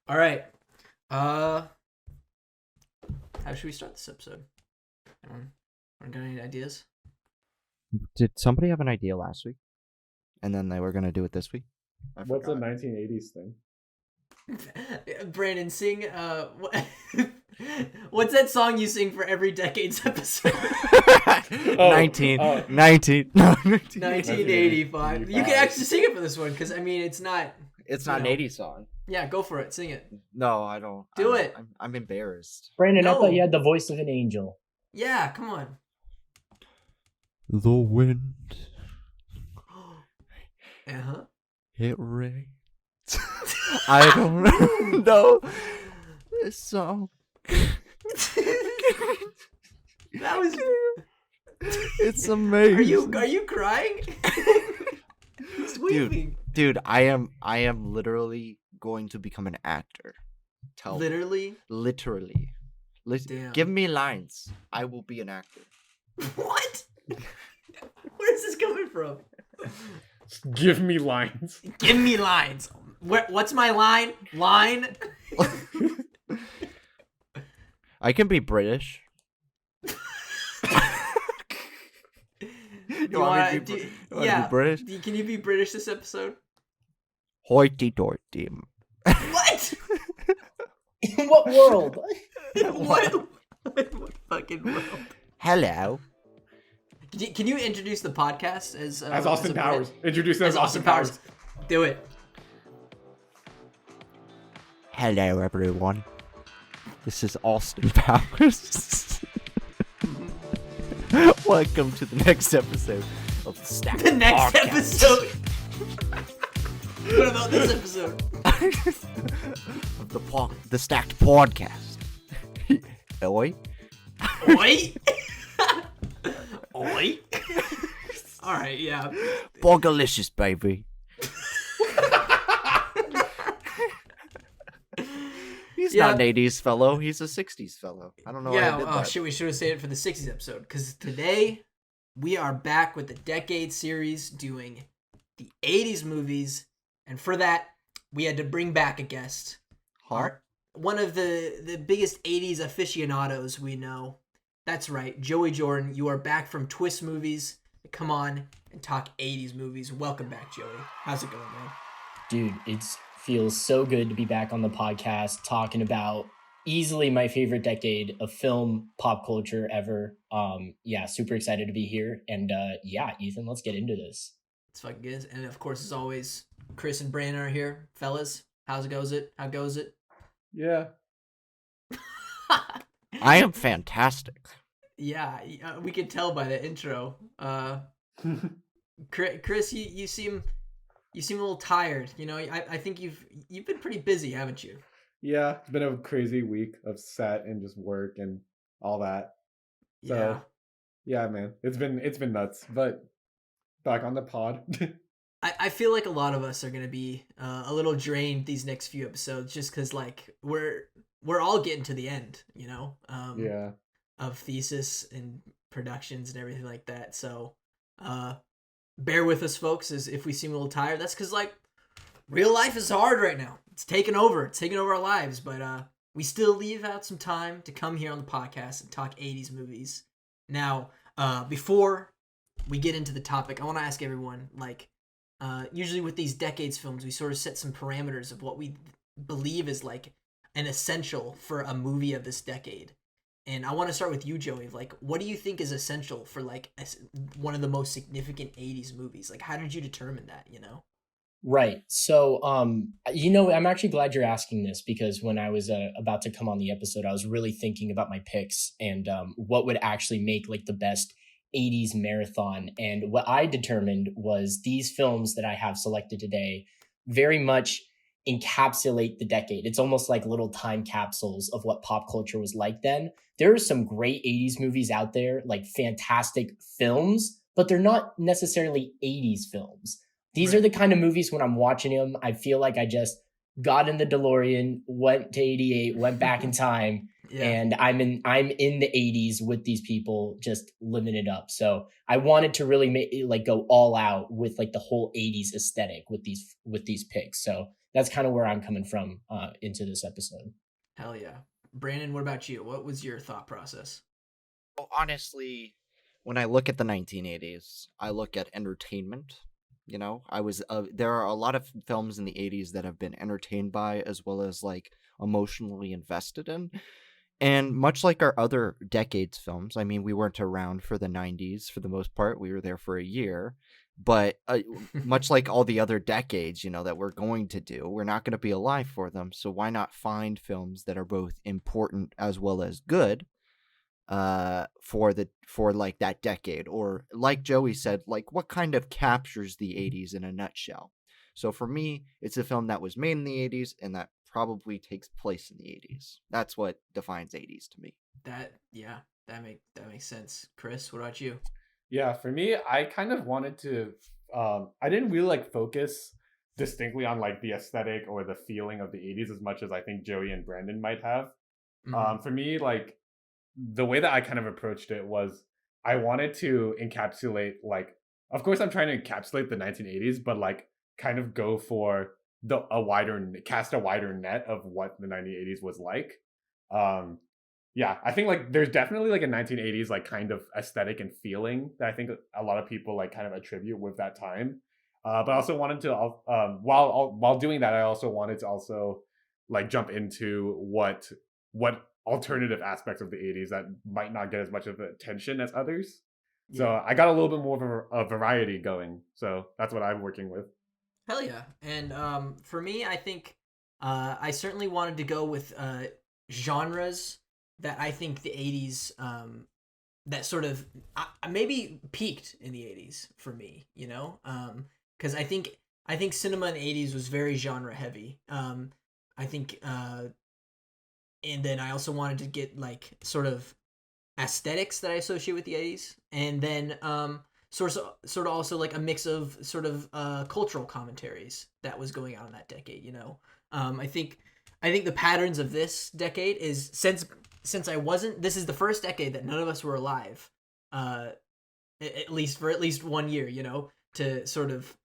All right. How should we start this episode? Anyone got any ideas? Did somebody have an idea last week? And then they were going to do it this week? I What's a forgot. 1980s thing? Brandon, sing. What's that song you sing for every Decades episode? 1985. You can actually sing it for this one because it's not. It's not an 80s song. Yeah, go for it. Sing it. No, I don't. Do it. I'm embarrassed. Brandon, I No. thought you had the voice of an angel. Yeah, come on. The wind, Uh-huh. it rains. I don't know this song. That was. It's amazing. Are you crying? He's weeping. Dude, I am literally going to become an actor. Literally. Literally. Damn. Give me lines. I will be an actor. What? Where's this coming from? Give me lines. Give me lines. What's my line? Line? I can be British. You wanna be yeah. British? Can you be British this episode? Hoity-toity. What? In what world? what fucking world? Hello. Can you introduce the podcast as Austin Powers. Introduce them as Austin Powers? Do it. Hello, everyone. This is Austin Powers. Welcome to the next episode of the Stacked The next Podcast. episode. What about this episode? of the Stacked Podcast. Oi. Oi. Oi. All right, yeah. Bogalicious, baby. He's not an 80s fellow. He's a 60s fellow. I don't know Yeah, why I did that. shit, we should have saved it for the 60s episode. Because today, we are back with the Decade series doing the 80s movies. And for that, we had to bring back a guest. Huh? One of the biggest 80s aficionados we know. That's right, Joey Jordan. You are back from Twist Movies. Come on and talk 80s movies. Welcome back, Joey. How's it going, man? Dude, it feels so good to be back on the podcast talking about easily my favorite decade of film pop culture ever. Yeah, super excited to be here. And yeah, Ethan, let's get into this. It's fucking good. And of course, as always, Chris and Brandon are here. Fellas, how goes it? Yeah. I am fantastic. Yeah, we could tell by the intro. Chris, you seem a little tired. You know, I think you've been pretty busy, haven't you? Yeah, it's been a crazy week of set and just work and all that. So, yeah, man, it's been nuts. But back on the pod. I feel like a lot of us are gonna be a little drained these next few episodes, just because like we're all getting to the end, you know. Yeah. Of thesis and productions and everything like that. So, bear with us, folks, as if we seem a little tired. That's because like real life is hard right now. It's taking over our lives, but we still leave out some time to come here on the podcast and talk 80s movies. Now, before we get into the topic, I want to ask everyone, like, usually with these decades films, we sort of set some parameters of what we believe is like an essential for a movie of this decade. And I want to start with you, Joey. Like, what do you think is essential for like one of the most significant 80s movies? Like, how did you determine that, you know? Right. So, I'm actually glad you're asking this because when I was about to come on the episode, I was really thinking about my picks and what would actually make like the best 80s marathon. And what I determined was these films that I have selected today very much encapsulate the decade. It's almost like little time capsules of what pop culture was like then. There are some great 80s movies out there, like fantastic films, but they're not necessarily 80s films. These are the kind of movies when I'm watching them, I feel like I just got in the DeLorean, went to 88, went back in time, and I'm in the 80s with these people just living it up. So I wanted to really go all out with like the whole 80s aesthetic with these picks. So that's kind of where I'm coming from into this episode. Hell yeah. Brandon, what about you? What was your thought process? Well, honestly, when I look at the 1980s, I look at entertainment. You know, there are a lot of films in the 80s that have been entertained by as well as like emotionally invested in. And much like our other decades films, I mean, we weren't around for the 90s for the most part. We were there for a year. But much like all the other decades, you know, that we're going to do, we're not going to be alive for them. So why not find films that are both important as well as good for like that decade? Or like Joey said, like what kind of captures the 80s in a nutshell? So for me, it's a film that was made in the 80s and that probably takes place in the 80s. That's what defines 80s to me. That makes sense. Chris, what about you? Yeah, for me, I kind of wanted to I didn't really like focus distinctly on like the aesthetic or the feeling of the 80s as much as I think Joey and Brandon might have. For me, like the way that I kind of approached it was I wanted to encapsulate, like, of course I'm trying to encapsulate the 1980s, but like kind of go for a wider net of what the 1980s was like. Yeah, I think like there's definitely like a 1980s like kind of aesthetic and feeling that I think a lot of people like kind of attribute with that time. But I also wanted to while doing that, I also wanted to also like jump into what alternative aspects of the 80s that might not get as much of attention as others. Yeah. So I got a little bit more of a variety going. So that's what I'm working with. Hell yeah. And for me, I think I certainly wanted to go with genres that I think the 80s that sort of maybe peaked in the 80s for me, you know? Because I think cinema in the 80s was very genre heavy. I think and then I also wanted to get like sort of aesthetics that I associate with the 80s, and then sort of also like a mix of sort of cultural commentaries that was going on in that decade, you know. I think the patterns of this decade is since this is the first decade that none of us were alive, at least for 1 year, you know, to sort of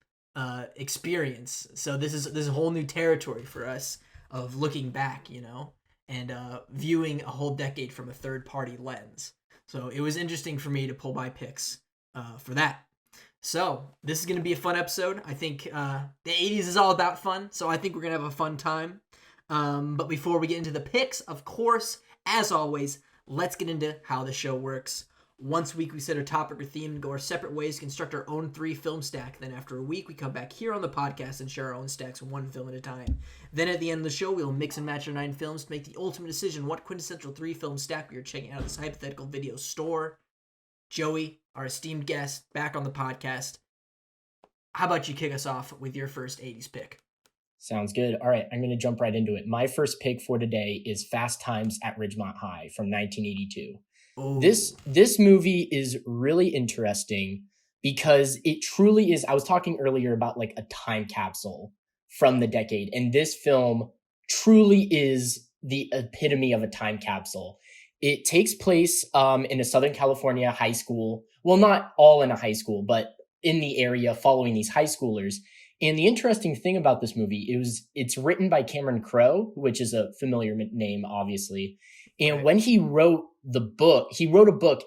experience. So this is a whole new territory for us of looking back, you know, and viewing a whole decade from a third-party lens. So it was interesting for me to pull my picks for that. So this is going to be a fun episode. I think the 80s is all about fun, so I think we're going to have a fun time. But before we get into the picks, of course, as always, let's get into how the show works. Once a week, we set a topic or theme and go our separate ways to construct our own 3-film stack. Then after a week, we come back here on the podcast and share our own stacks 1 film at a time. Then at the end of the show, we'll mix and match our 9 films to make the ultimate decision what quintessential 3-film stack we are checking out of this hypothetical video store. Joey, our esteemed guest, back on the podcast. How about you kick us off with your first 80s pick? Sounds good. All right, I'm going to jump right into it. My first pick for today is Fast Times at Ridgemont High from 1982. Oh. This movie is really interesting because it truly is. I was talking earlier about like a time capsule from the decade, and this film truly is the epitome of a time capsule. It takes place in a Southern California high school. Well, not all in a high school, but in the area following these high schoolers. And the interesting thing about this movie it's written by Cameron Crowe, which is a familiar name, obviously. And right. When he wrote a book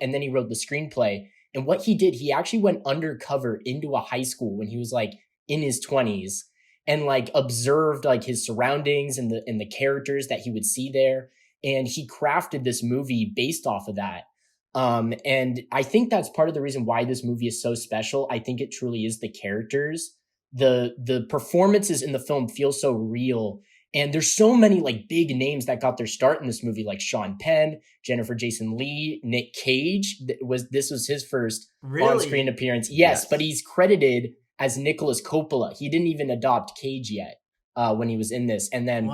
and then he wrote the screenplay. And what he did, he actually went undercover into a high school when he was like in his 20s and like observed like his surroundings and the characters that he would see there. And he crafted this movie based off of that. And I think that's part of the reason why this movie is so special. I think it truly is the characters. The performances in the film feel so real. And there's so many like big names that got their start in this movie, like Sean Penn, Jennifer Jason Leigh, Nick Cage. This was his first on-screen appearance. Yes, but he's credited as Nicholas Coppola. He didn't even adopt Cage yet when he was in this. And then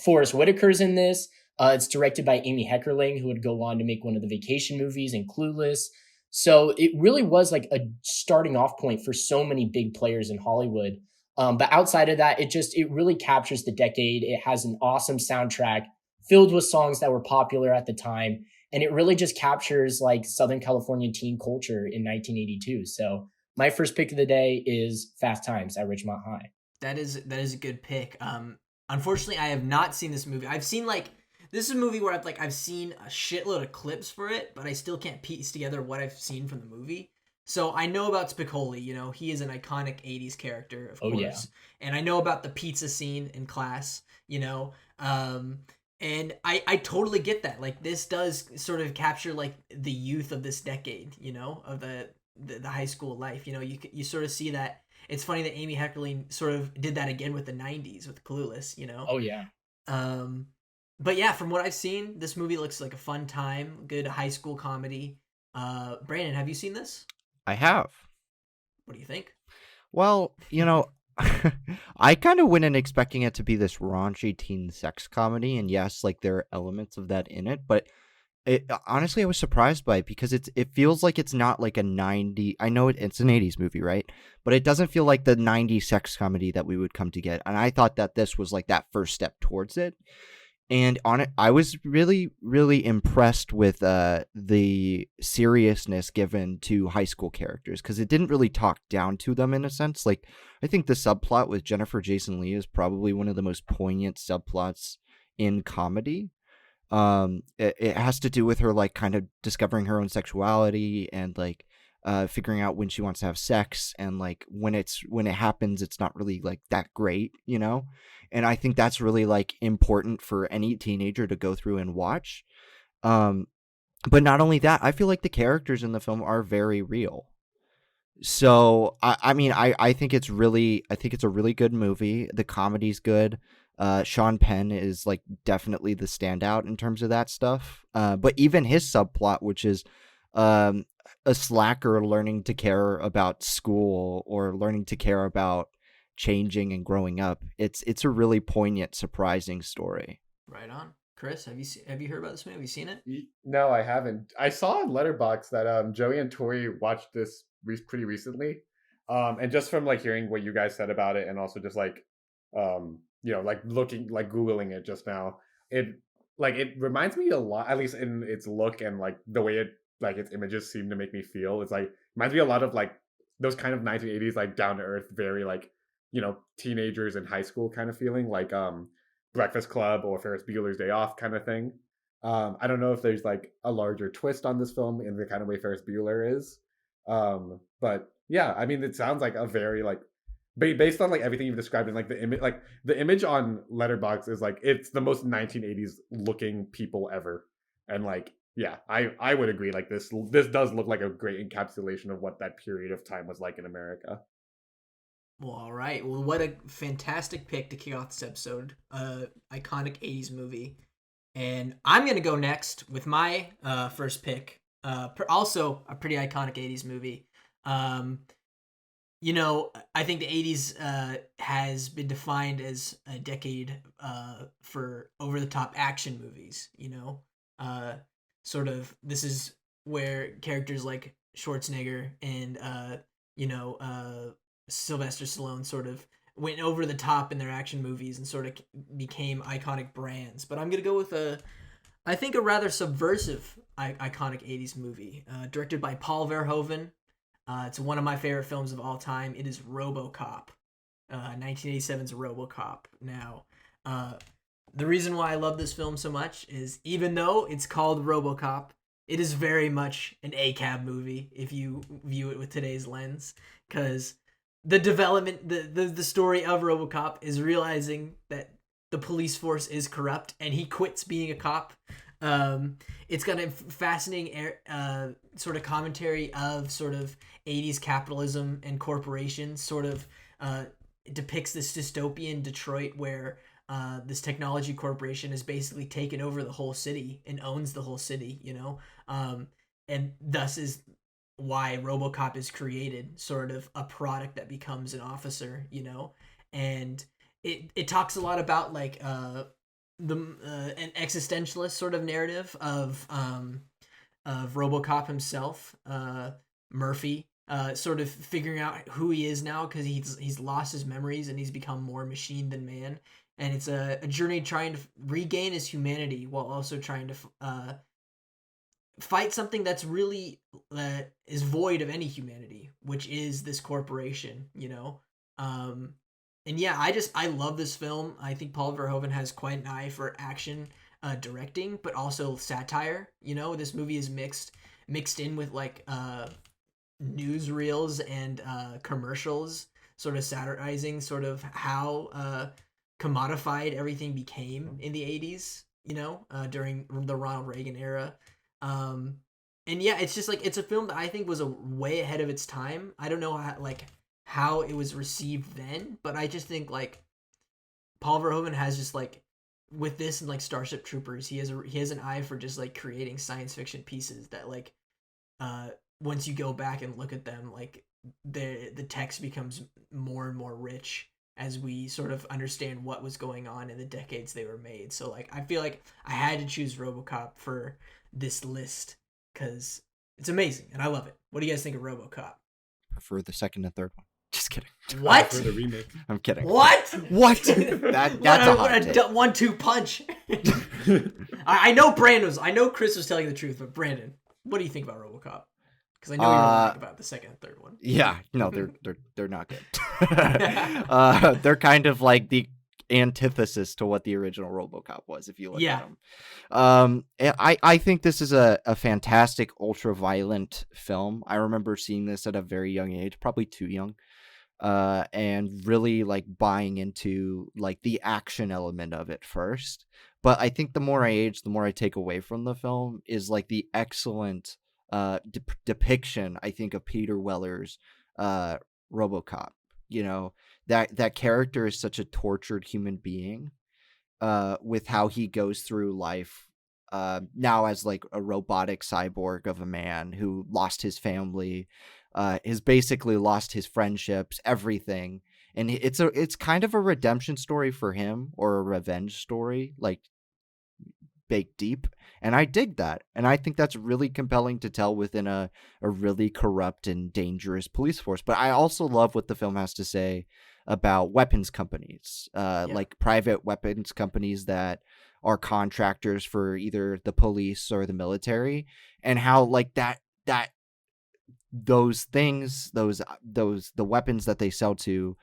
Forrest Whitaker's in this. It's directed by Amy Heckerling, who would go on to make one of the Vacation movies and Clueless. So it really was like a starting off point for so many big players in Hollywood. But outside of that, it really captures the decade. It has an awesome soundtrack filled with songs that were popular at the time. And it really just captures like Southern California teen culture in 1982. So my first pick of the day is Fast Times at Ridgemont High. That is a good pick. Unfortunately, I have not seen this movie. I've seen like this is a movie where I've seen a shitload of clips for it, but I still can't piece together what I've seen from the movie. So I know about Spicoli. You know, he is an iconic '80s character, of Oh yeah. course, and I know about the pizza scene in Class. You know, and I totally get that. Like this does sort of capture like the youth of this decade. You know, of the high school life. You know, you sort of see that. It's funny that Amy Heckerling sort of did that again with the '90s with Clueless. You know, Oh yeah. um, but yeah, from what I've seen, this movie looks like a fun time, good high school comedy. Brandon, have you seen this? I have. What do you think? Well, I kind of went in expecting it to be this raunchy teen sex comedy, and yes, like there are elements of that in it, but honestly, I was surprised by it because it feels like it's not like a 90. I know it's an 80s movie, right? But it doesn't feel like the 90s sex comedy that we would come to get. And I thought that this was like that first step towards it. And on it, I was really, really impressed with the seriousness given to high school characters because it didn't really talk down to them in a sense. Like, I think the subplot with Jennifer Jason Leigh is probably one of the most poignant subplots in comedy. It has to do with her like kind of discovering her own sexuality and like figuring out when she wants to have sex, and like when it happens it's not really like that great, and I think that's really like important for any teenager to go through and watch. um but not only that, I feel like the characters in the film are very real. So I mean, I think it's a really good movie. The comedy's good. Sean Penn is like definitely the standout in terms of that stuff. But even his subplot, which is um a slacker learning to care about school or learning to care about changing and growing up, it's a really poignant, surprising story. Right on. Chris, have you heard about this movie? Have you seen it? No, I haven't. I saw on Letterboxd that Joey and Tori watched this pretty recently, and just from like hearing what you guys said about it, and also just like, like looking like googling it just now, it reminds me a lot, at least in its look and like the way it like its images seem to make me feel. It's like reminds me a lot of like those kind of 1980s like down to earth, very like teenagers in high school kind of feeling, like Breakfast Club or Ferris Bueller's Day Off kind of thing. I don't know if there's like a larger twist on this film in the kind of way Ferris Bueller is. But yeah, I mean, it sounds like a very like based on like everything you've described, and like the image on Letterboxd is like it's the most 1980s looking people ever, and like yeah, I would agree. Like this does look like a great encapsulation of what that period of time was like in America. Well, all right. Well, what a fantastic pick to kick off this episode. Iconic '80s movie, and I'm gonna go next with my first pick. Also a pretty iconic '80s movie. I think the '80s has been defined as a decade for over-the-top action movies. Sort of this is where characters like Schwarzenegger and Sylvester Stallone sort of went over the top in their action movies and sort of became iconic brands. But I'm gonna go with I think a rather subversive iconic '80s movie, directed by Paul Verhoeven. It's one of my favorite films of all time. It is RoboCop, 1987's RoboCop. Now, the reason why I love this film so much is even though it's called RoboCop, it is very much an ACAB movie if you view it with today's lens, because the development, the story of RoboCop is realizing that the police force is corrupt and he quits being a cop. It's got a fascinating sort of commentary of sort of 80s capitalism and corporations. Sort of it depicts this dystopian Detroit where this technology corporation has basically taken over the whole city and owns the whole city, and thus is why RoboCop is created, sort of a product that becomes an officer, and it talks a lot about like an existentialist sort of narrative of RoboCop himself, Murphy, sort of figuring out who he is now because he's lost his memories and he's become more machine than man, and it's a journey trying to regain his humanity while also trying to fight something that's really is void of any humanity, which is this corporation, And yeah, I love this film. I think Paul Verhoeven has quite an eye for action directing, but also satire. You know, this movie is mixed in with like newsreels and commercials, sort of satirizing sort of how commodified everything became in the 80s, you know, during the Ronald Reagan era. Um, and yeah, it's just like it's a film that I think was a way ahead of its time. I don't know how it was received then, but I just think like Paul Verhoeven has just like with this and like Starship Troopers, he has an eye for just like creating science fiction pieces that like uh once you go back and look at them, like the text becomes more and more rich as we sort of understand what was going on in the decades they were made. So like I feel like I had to choose RoboCop for this list because it's amazing and I love it. What do you guys think of RoboCop? Prefer the second and third one. Just kidding. What? For the remake. I'm kidding. What? That's a hot take. 1-2 punch. I know I know Chris was telling the truth, but Brandon, what do you think about RoboCop? Because I know you're thinking about the second and third one. Yeah, no, they're not good. They're kind of like the antithesis to what the original RoboCop was, if you look at them. I think this is a fantastic ultra violent film. I remember seeing this at a very young age, probably too young, and really like buying into like the action element of it first. But I think the more I age, the more I take away from the film is like the excellent depiction, I think, of Peter Weller's RoboCop. You know, that character is such a tortured human being, with how he goes through life now as like a robotic cyborg of a man who lost his family, has basically lost his friendships, everything. And it's kind of a redemption story for him, or a revenge story, like baked deep. And I dig that. And I think that's really compelling to tell within a really corrupt and dangerous police force. But I also love what the film has to say about weapons companies, like private weapons companies that are contractors for either the police or the military, and how like that those things, the weapons that they sell to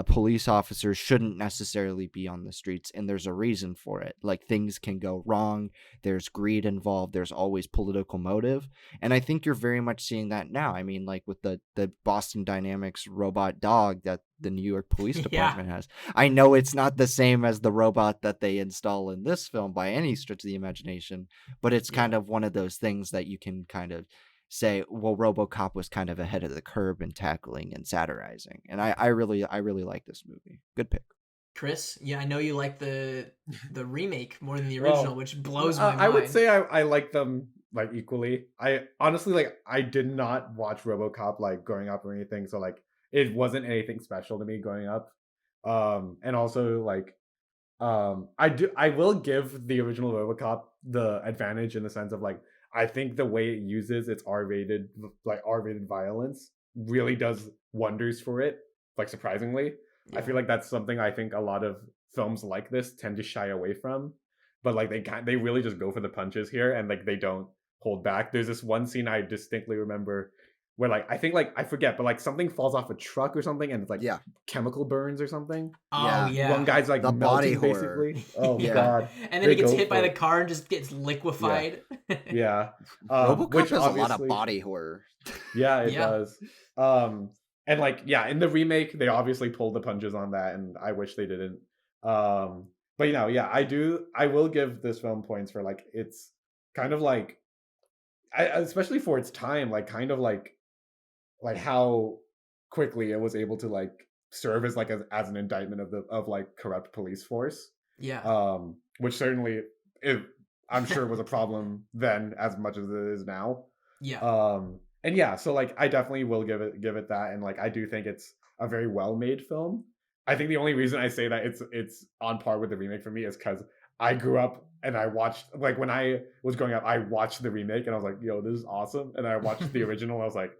police officers shouldn't necessarily be on the streets, and there's a reason for it. Like, things can go wrong, there's greed involved, there's always political motive, and I think you're very much seeing that now. I mean, like with the Boston Dynamics robot dog that the New York Police Department has. I know it's not the same as the robot that they install in this film by any stretch of the imagination, but it's kind of one of those things that you can kind of say, well, RoboCop was kind of ahead of the curve in tackling and satirizing, and I really like this movie. Good pick, Chris. Yeah, I know you like the remake more than the original, which blows my mind. I would say I like them like equally. I honestly like I did not watch RoboCop like growing up or anything, so like it wasn't anything special to me growing up. And also like I will give the original RoboCop the advantage in the sense of like I think the way it uses its R-rated violence really does wonders for it, like surprisingly. Yeah. I feel like that's something I think a lot of films like this tend to shy away from, but like they really just go for the punches here, and like they don't hold back. There's this one scene I distinctly remember where like I think like I forget, but like something falls off a truck or something, and it's like chemical burns or something. Oh yeah. One guy's like the melting, body horror. basically. Oh god. And then he gets hit by the car and just gets liquefied. Yeah. RoboCop which has a lot of body horror. Yeah, it does. And like in the remake they obviously pulled the punches on that, and I wish they didn't. But you know, I will give this film points for like it's kind of like especially for its time, like kind of like how quickly it was able to like serve as like as an indictment of like corrupt police force. Yeah. Which certainly I'm sure was a problem then as much as it is now. Yeah. And yeah, so like I definitely will give it that, and like I do think it's a very well made film. I think the only reason I say that it's on par with the remake for me is because I grew up and I watched, like when I was growing up, I watched the remake and I was like, yo, this is awesome. And I watched the original and I was like,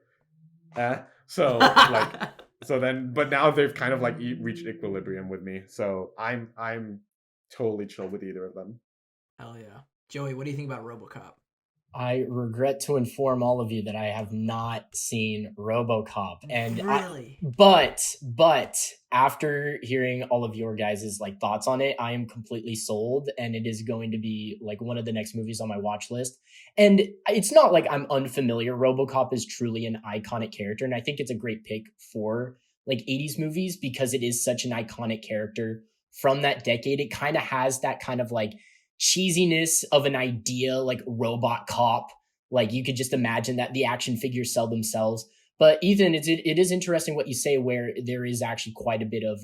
So like, but now they've kind of like reached equilibrium with me. So I'm totally chill with either of them. Hell yeah. Joey, what do you think about RoboCop? I regret to inform all of you that I have not seen RoboCop, and Really? but after hearing all of your guys' like thoughts on it, I am completely sold, and it is going to be like one of the next movies on my watch list. And it's not like I'm unfamiliar. RoboCop is truly an iconic character, and I think it's a great pick for like 80s movies because it is such an iconic character from that decade. It kind of has that kind of like cheesiness of an idea like robot cop. Like you could just imagine that the action figures sell themselves. But Ethan, it is interesting what you say, where there is actually quite a bit of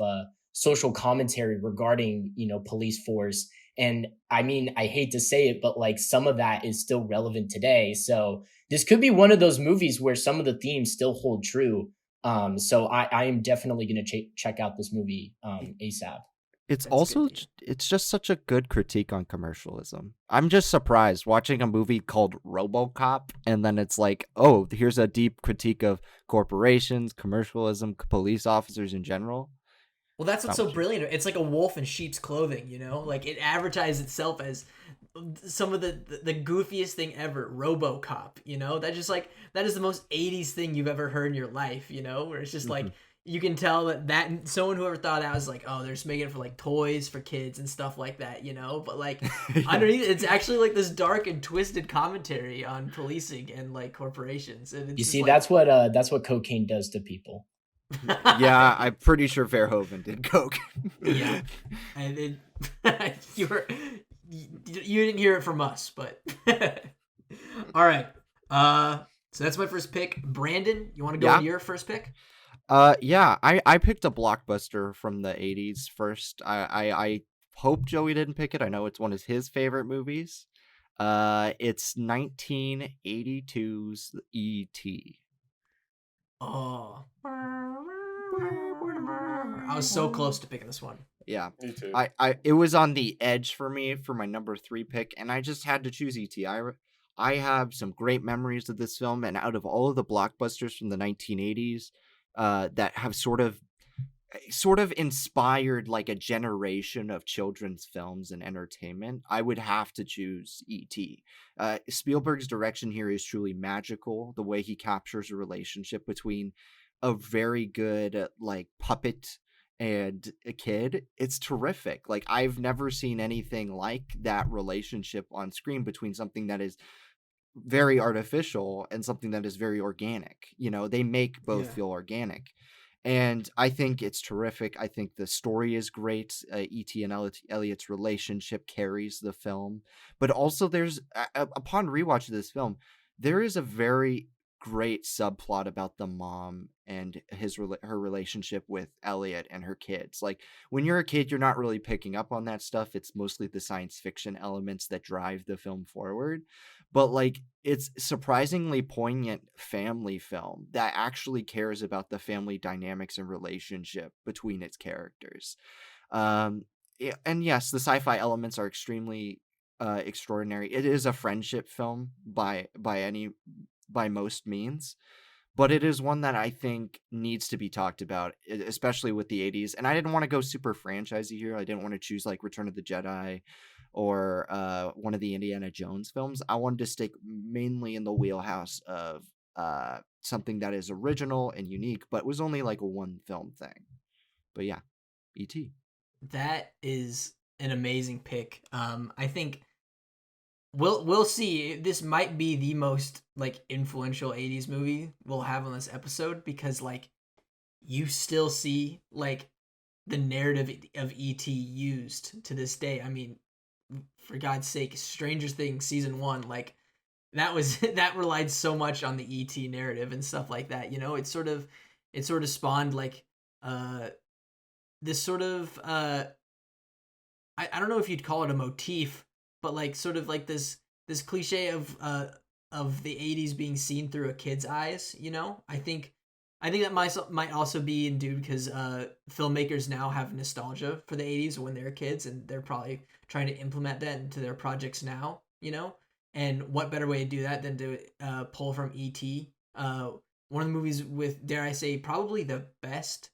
social commentary regarding, police force. And I mean, I hate to say it, but like some of that is still relevant today. So this could be one of those movies where some of the themes still hold true. So I am definitely going to check out this movie ASAP. It's That's also good. it's just such a good critique on commercialism. I'm just surprised watching a movie called RoboCop and then it's like, oh, here's a deep critique of corporations, commercialism, police officers in general. Well, that's what's Not so what you- brilliant. It's like a wolf in sheep's clothing, you know? Like it advertised itself as some of the goofiest thing ever, RoboCop, you know? That just like that is the most 80s thing you've ever heard in your life, you know? Where it's just like Mhm. you can tell that someone who ever thought that was like, oh, they're just making it for like toys for kids and stuff like that, you know? But like Yeah. underneath it's actually like this dark and twisted commentary on policing and like corporations. And it's You just see, like that's what cocaine does to people. Yeah, I'm pretty sure Verhoeven did coke. Yeah, and you didn't hear it from us, but all right. So that's my first pick. Brandon, you want to go Yeah. into your first pick? Yeah, I picked a blockbuster from the 80s first. I hope Joey didn't pick it. I know it's one of his favorite movies. It's 1982's E.T. Oh, I was so close to picking this one. Yeah. Me too. It was on the edge for me for my number 3 pick, and I just had to choose E.T. I have some great memories of this film, and out of all of the blockbusters from the 1980s, that have sort of inspired like a generation of children's films and entertainment, I would have to choose E.T. Spielberg's direction here is truly magical. The way he captures a relationship between a very good like puppet and a kid, it's terrific. Like I've never seen anything like that relationship on screen between something that is very artificial and something that is very organic. They make both Yeah. feel organic. And I think it's terrific. I think the story is great. E.T. and Elliot's relationship carries the film. But also there's, upon rewatch of this film, there is a very great subplot about the mom and her relationship with Elliot and her kids. Like when you're a kid, you're not really picking up on that stuff. It's mostly the science fiction elements that drive the film forward. But like it's surprisingly poignant family film that actually cares about the family dynamics and relationship between its characters. And yes, the sci-fi elements are extremely extraordinary. It is a friendship film by most means, but it is one that I think needs to be talked about, especially with the 80s. And I didn't want to go super franchisey here. I didn't want to choose like Return of the Jedi or one of the Indiana Jones films. I wanted to stick mainly in the wheelhouse of something that is original and unique, but was only like a one film thing. But yeah, E.T. That is an amazing pick. I think we'll see. This might be the most like influential 80s movie we'll have on this episode because like you still see like the narrative of ET used to this day. I mean, for God's sake, Stranger Things season 1, like that was that relied so much on the ET narrative and stuff like that. You know, it sort of spawned like this sort of I don't know if you'd call it a motif, but like sort of like this cliche of the 80s being seen through a kid's eyes, you know? I think that might also be due because filmmakers now have nostalgia for the 80s when they're kids, and they're probably trying to implement that into their projects now, you know? And what better way to do that than to pull from E.T., one of the movies with, dare I say, probably the best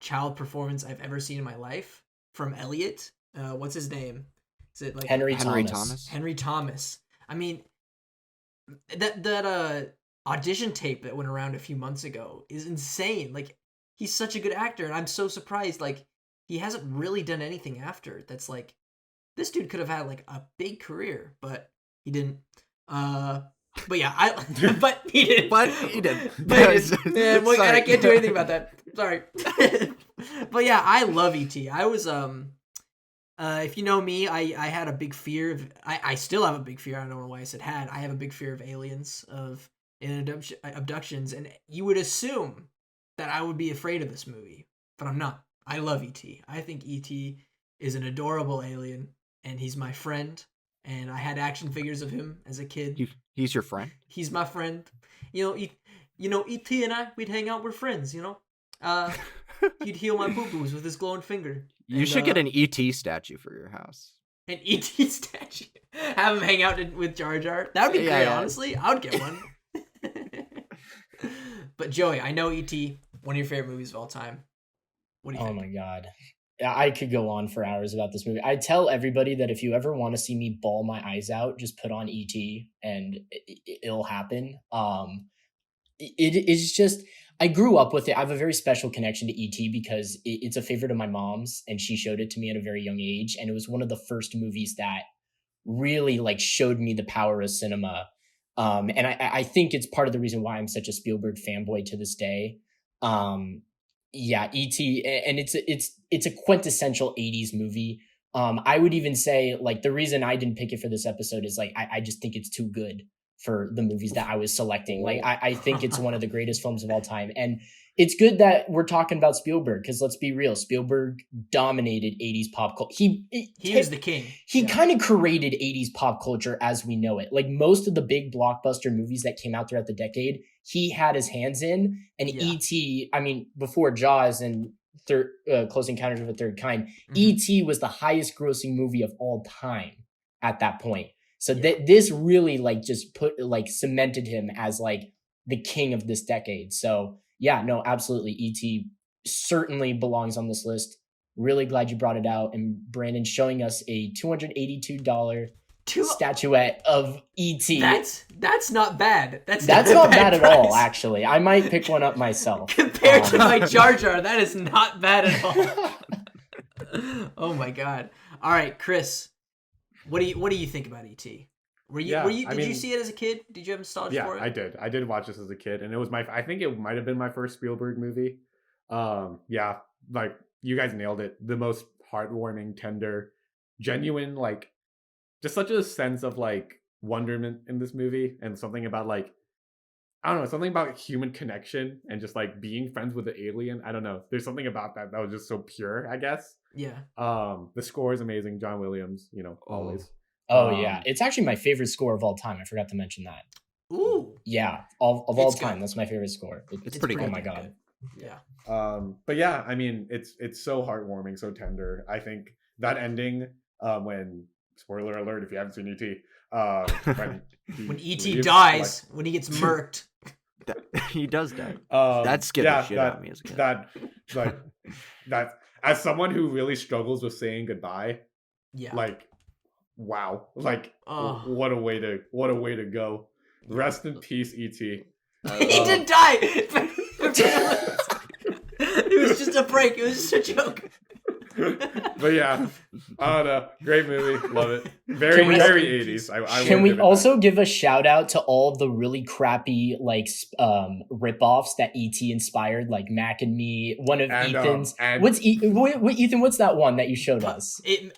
child performance I've ever seen in my life from Elliot. What's his name? Is it like Henry Henry Thomas. Thomas. Henry Thomas? I mean, That audition tape that went around a few months ago is insane. Like, he's such a good actor, and I'm so surprised. Like, he hasn't really done anything after that's like, this dude could have had like a big career, but he didn't. But yeah, but he did. But he did. But and I can't do anything about that. Sorry. But yeah, I love E.T. I was if you know me, I had a big fear of. I still have a big fear. I don't know why I said had. I have a big fear of aliens, of abductions, and you would assume that I would be afraid of this movie, but I'm not. I love E.T. I think E.T. is an adorable alien, and he's my friend. And I had action figures of him as a kid. He's your friend? He's my friend. E.T. and I, we'd hang out. We're friends, He'd heal my boo-boos with his glowing finger. You should get an E.T. statue for your house. An E.T. statue? Have him hang out with Jar Jar? That would be great, honestly. I would get one. But Joey, I know E.T., one of your favorite movies of all time. What do you think? Oh my God. I could go on for hours about this movie. I tell everybody that if you ever want to see me bawl my eyes out, just put on E.T. and it'll happen. It is just, I grew up with it. I have a very special connection to E.T. because it's a favorite of my mom's, and she showed it to me at a very young age. And it was one of the first movies that really like showed me the power of cinema. And I think it's part of the reason why I'm such a Spielberg fanboy to this day. Yeah, E.T. and it's a quintessential 80s movie. I would even say like the reason I didn't pick it for this episode is like I just think it's too good for the movies that I was selecting. Like I think it's one of the greatest films of all time. And it's good that we're talking about Spielberg, because let's be real, Spielberg dominated 80s pop culture. He was the king. He kind of created 80s pop culture as we know it. Like most of the big blockbuster movies that came out throughout the decade, he had his hands in. And E.T., I mean, before Jaws and Close Encounters of the Third Kind, E.T. was the highest grossing movie of all time at that point. So this really like just cemented him as like the king of this decade. So yeah, no, absolutely. E.T. certainly belongs on this list. Really glad you brought it out. And Brandon showing us a $282 statuette of E.T. That's not bad. That's not bad at all, actually. I might pick one up myself. Compared to my Jar Jar, that is not bad at all. Oh my God. All right, Chris, what do you think about E.T.? Did you see it as a kid? Did you have nostalgia for it? Yeah, I did watch this as a kid, and it was I think it might have been my first Spielberg movie. Yeah, like you guys nailed it. The most heartwarming, tender, genuine, like just such a sense of like wonderment in this movie, and something about like, I don't know, something about human connection and just like being friends with the alien. I don't know. There's something about that was just so pure, I guess. Yeah. The score is amazing. John Williams, always. Oh yeah, it's actually my favorite score of all time. I forgot to mention that. Ooh. Yeah, of all time, that's my favorite score. It's pretty good. Oh my God. Yeah. But yeah, I mean, it's so heartwarming, so tender. I think that ending, when, spoiler alert if you haven't seen E.T., when E.T. dies, when he gets murked. He does die. That scared the shit out of me as a kid. That as someone who really struggles with saying goodbye, like, wow, like what a way to go. Rest in peace, E.T. He didn't die. It was just a prank. It was just a joke. But yeah, great movie, love it. Very 80s. Can we also give a shout out to all the really crappy like ripoffs that E.T. inspired, like Mac and Me, one of Ethan's. Ethan? What's that one that you showed us? It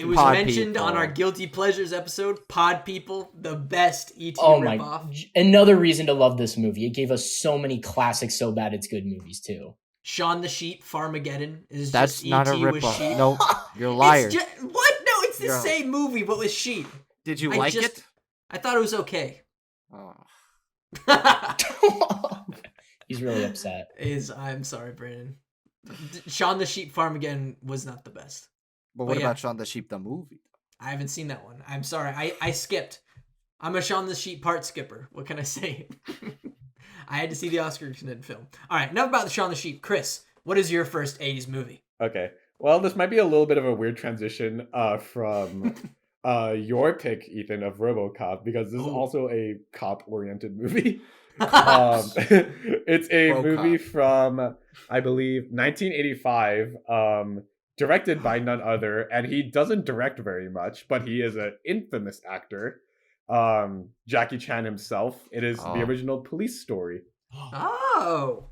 was mentioned on our Guilty Pleasures episode. Pod People, the best E.T. ripoff. Another reason to love this movie. It gave us so many classic, so bad it's good movies too. Shaun the Sheep, Farmageddon is That's just not E.T. a with ripoff. sheep. No, you're a liar. What? No, it's the same movie, but with sheep. Did you like it? I thought it was okay. Oh. He's really upset. I'm sorry, Brandon. Shaun the Sheep, Farmageddon was not the best. But what about Shaun the Sheep, the movie? I haven't seen that one. I'm sorry. I skipped. I'm a Shaun the Sheep part skipper. What can I say? I had to see the Oscar-nominated film. All right, enough about the Shaun the Sheep. Chris, what is your first 80s movie? Okay. Well, this might be a little bit of a weird transition from your pick, Ethan, of RoboCop, because this is Ooh. also a cop-oriented movie. It's a Bro movie Cop. from, I believe, 1985, directed by none other, and he doesn't direct very much, but he is an infamous actor, Jackie Chan himself. It is the Oh. original Police Story. Oh,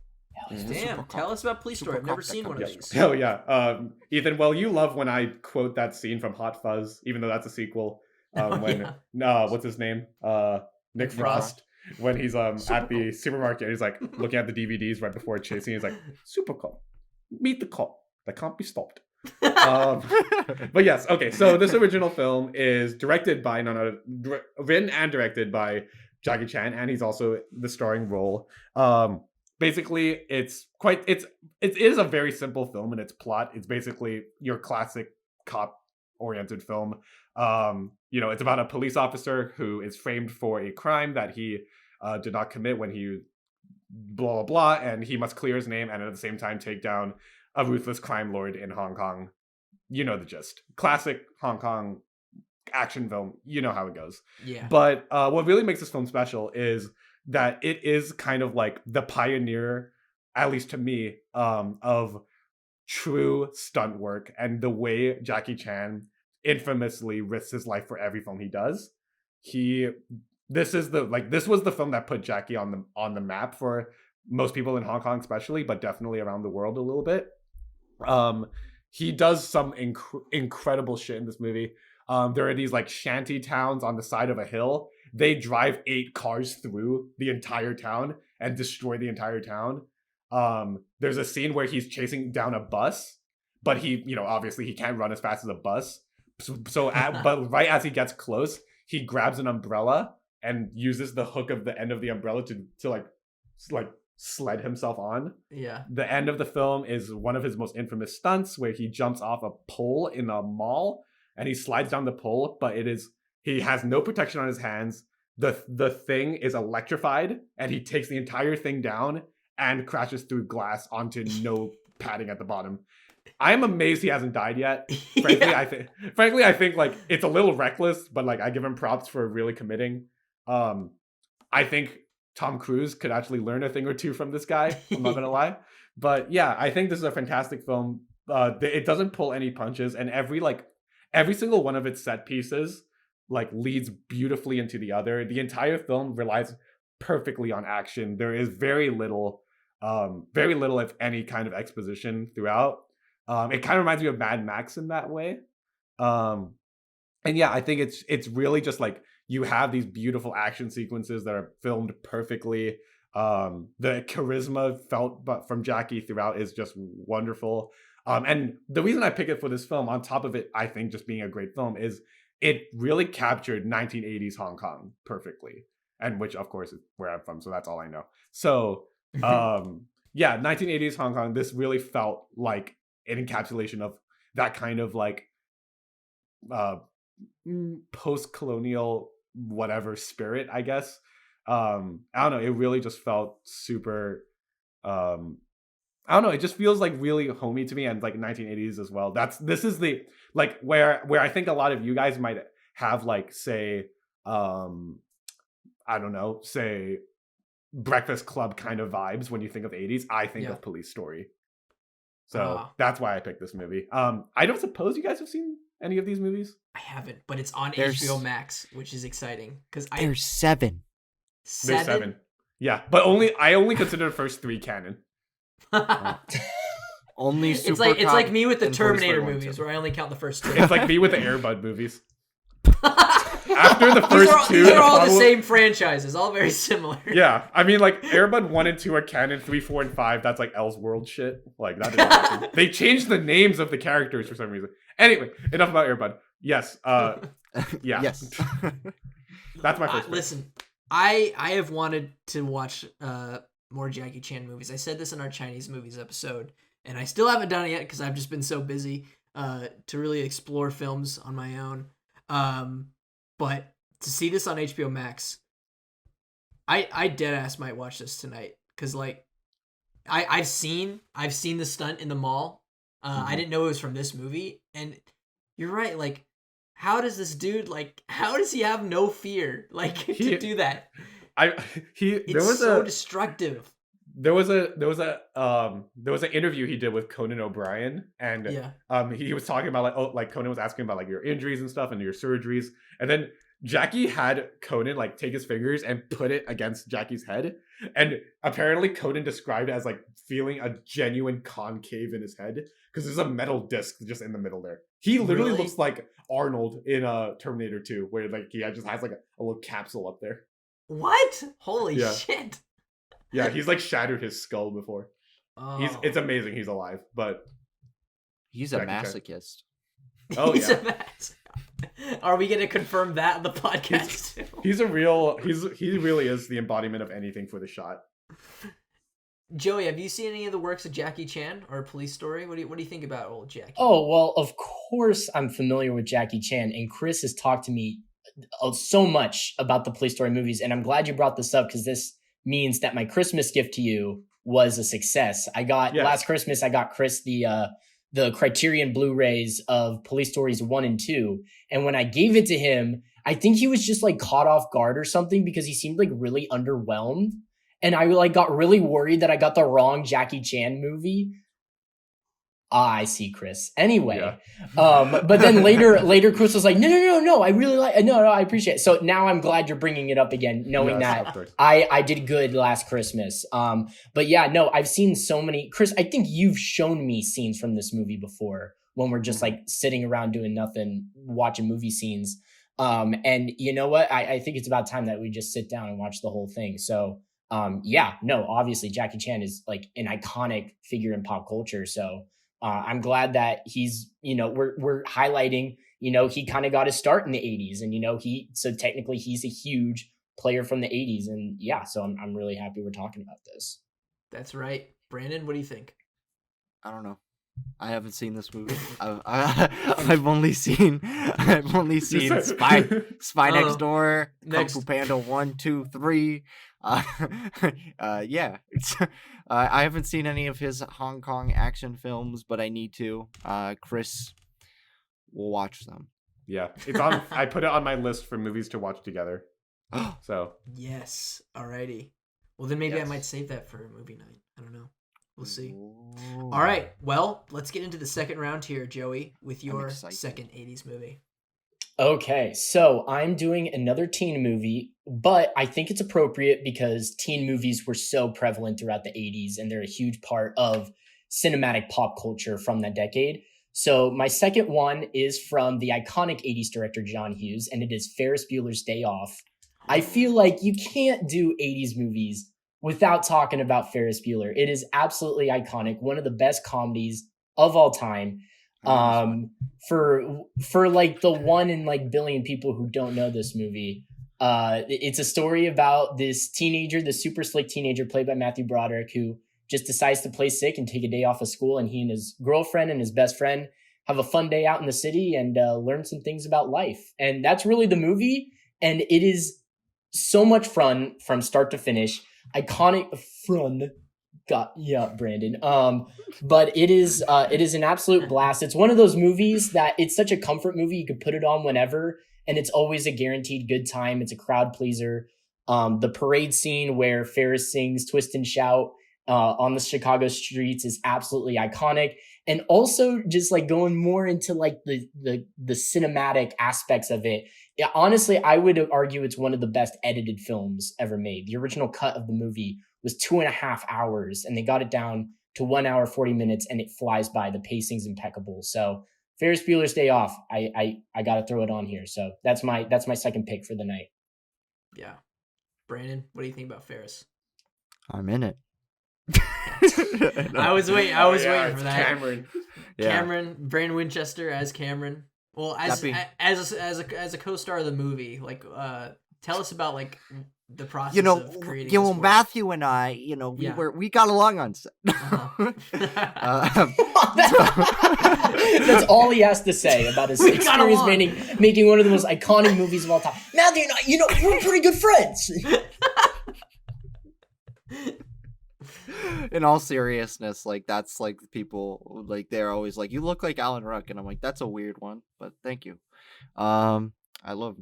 Is Mhm. this damn! Super Tell Cop? us about Police Story. I've Super never Cop that seen one of comes- these. Oh yeah, Ethan. Well, you love when I quote that scene from Hot Fuzz, even though that's a sequel. Oh, When what's his name? Nick Nick Frost. When he's Super at the Cop. supermarket, he's like looking at the DVDs right before chasing. He's like, "Super cop, meet the cop that can't be stopped." But yes, okay. So this original film is directed by none other, written and directed by Jackie Chan, and he's also the starring role. Basically, it is a very simple film in its plot. It's basically your classic cop oriented film. It's about a police officer who is framed for a crime that he did not commit when he blah blah blah, and he must clear his name and at the same time take down a ruthless crime lord in Hong Kong. You know the gist. Classic Hong Kong action film. You know how it goes. Yeah. But what really makes this film special is that it is kind of like the pioneer, at least to me, of true stunt work, and the way Jackie Chan infamously risks his life for every film he does. This was the film that put Jackie on the map for most people in Hong Kong, especially, but definitely around the world a little bit. He does some incredible shit in this movie. There are these like shanty towns on the side of a hill. They drive 8 cars through the entire town and destroy the entire town. There's a scene where he's chasing down a bus, but obviously he can't run as fast as a bus. But right as he gets close, he grabs an umbrella and uses the hook of the end of the umbrella to like sled himself on. Yeah. The end of the film is one of his most infamous stunts, where he jumps off a pole in a mall and he slides down the pole, but he has no protection on his hands. The thing is electrified, and he takes the entire thing down and crashes through glass onto no padding at the bottom. I am amazed he hasn't died yet. Frankly, Yeah. I think like it's a little reckless, but like I give him props for really committing. I think Tom Cruise could actually learn a thing or two from this guy. I'm not gonna lie, but yeah, I think this is a fantastic film. It doesn't pull any punches, and every single one of its set pieces like leads beautifully into the other. The entire film relies perfectly on action. There is very little if any kind of exposition throughout. It kind of reminds me of Mad Max in that way. And yeah, I think it's really just like you have these beautiful action sequences that are filmed perfectly. The charisma felt from Jackie throughout is just wonderful. And the reason I pick it for this film, on top of it, I think just being a great film, is it really captured 1980s Hong Kong perfectly. And which, of course, is where I'm from, so that's all I know. So, yeah, 1980s Hong Kong, this really felt like an encapsulation of that kind of like post-colonial whatever spirit, I guess. I don't know, it really just felt super I don't know, it just feels like really homey to me, and like 1980s as well. This is the like where I think a lot of you guys might have like say I don't know, say Breakfast Club kind of vibes when you think of 80s. I think of Police Story. So that's why I picked this movie. I don't suppose you guys have seen any of these movies? I haven't, but it's on There's- HBO Max, which is exciting because There's 7. There's 7. Yeah, but I only consider the first 3 canon. Only It's Super like Cop me with the and Police Story Terminator 1, movies, 2. where I only count the first 2. It's like me with the Air Bud movies. After the first these are all the Apollo- same franchises, all very similar. Yeah, I mean, like Air Bud 1 and 2 are canon. 3, 4, and 5, that's like Elseworld shit. Like that. Didn't happen. They changed the names of the characters for some reason. Anyway, enough about Air Bud. Yes. Yeah. Yes. That's my first. Pick. Listen, I have wanted to watch more Jackie Chan movies. I said this in our Chinese movies episode, and I still haven't done it yet because I've just been so busy to really explore films on my own. But to see this on HBO Max, I dead ass might watch this tonight because like I've seen the stunt in the mall. I didn't know it was from this movie, and you're right. Like how does this dude like? How does he have no fear like to do that? It's so destructive. There was an interview he did with Conan O'Brien, and he was talking about like Conan was asking about like your injuries and stuff and your surgeries, and then Jackie had Conan like take his fingers and put it against Jackie's head, and apparently Conan described it as like feeling a genuine concave in his head because there's a metal disc just in the middle there. He literally looks like Arnold in Terminator 2, where like he just has like a little capsule up there. What? Holy shit! Yeah, he's like shattered his skull before. Oh. It's amazing he's alive, but he's a masochist. Oh he's yeah. A masochist. Are we gonna confirm that on the podcast? He really is the embodiment of anything for the shot. Joey, have you seen any of the works of Jackie Chan or Police Story? What do you think about old Jackie? Oh, well, of course I'm familiar with Jackie Chan, and Chris has talked to me so much about the Police Story movies, and I'm glad you brought this up because this means that my Christmas gift to you was a success. Last Christmas I got Chris the Criterion Blu-rays of Police Stories 1 and 2, and when I gave it to him, I think he was just like caught off guard or something because he seemed like really underwhelmed. And I like got really worried that I got the wrong Jackie Chan movie. I see, Chris. Anyway, but then later, Chris was like, no, I really like, no, I appreciate it. So now I'm glad you're bringing it up again, knowing that I did good last Christmas. But yeah, no, I've seen so many. Chris, I think you've shown me scenes from this movie before when we're just like sitting around doing nothing, watching movie scenes. And you know what? I think it's about time that we just sit down and watch the whole thing. So obviously Jackie Chan is like an iconic figure in pop culture. So I'm glad that he's, we're highlighting, he kind of got his start in the 80s and, so technically he's a huge player from the 80s. And yeah, so I'm really happy we're talking about this. That's right. Brandon, what do you think? I don't know. I haven't seen this movie. I've only seen Spy Next Door, Kung Fu Panda 1, 2, 3. Yeah, I haven't seen any of his Hong Kong action films, but I need to. Chris will watch them. Yeah, it's on. I put it on my list for movies to watch together. So yes, alrighty. Well, then maybe I might save that for a movie night. I don't know. We'll see. Ooh. All right. Well, let's get into the second round here, Joey, with your second 80s movie. Okay, so I'm doing another teen movie, but I think it's appropriate because teen movies were so prevalent throughout the 80s and they're a huge part of cinematic pop culture from that decade. So my second one is from the iconic 80s director John Hughes, and it is Ferris Bueller's Day Off. I feel like you can't do 80s movies without talking about Ferris Bueller. It is absolutely iconic, one of the best comedies of all time. For like the 1 in like billion people who don't know this movie, it's a story about this teenager, the super slick teenager played by Matthew Broderick, who just decides to play sick and take a day off of school, and he and his girlfriend and his best friend have a fun day out in the city and learn some things about life. And that's really the movie, and it is so much fun from start to finish. Iconic fun. Brandon. But it is an absolute blast. It's one of those movies that it's such a comfort movie. You could put it on whenever, and it's always a guaranteed good time. It's a crowd pleaser. The parade scene where Ferris sings Twist and Shout on the Chicago streets is absolutely iconic. And also just like going more into like the cinematic aspects of it. Yeah, honestly, I would argue it's one of the best edited films ever made. The original cut of the movie was 2.5 hours, and they got it down to 1 hour, 40 minutes, and it flies by. The pacing's impeccable. So Ferris Bueller's Day Off, I got to throw it on here. So that's my second pick for the night. Yeah. Brandon, what do you think about Ferris? I'm in it. I was waiting for that. Cameron. Cameron, Brandon Winchester as Cameron. Well, as a co-star of the movie, like tell us about like the process of creating this work. Matthew and I, we got along on set. That's all he has to say about his experience making one of the most iconic movies of all time. Matthew and I, we're pretty good friends. In all seriousness, like that's like people like they're always like, you look like Alan Ruck, and I'm like, that's a weird one, but thank you. I love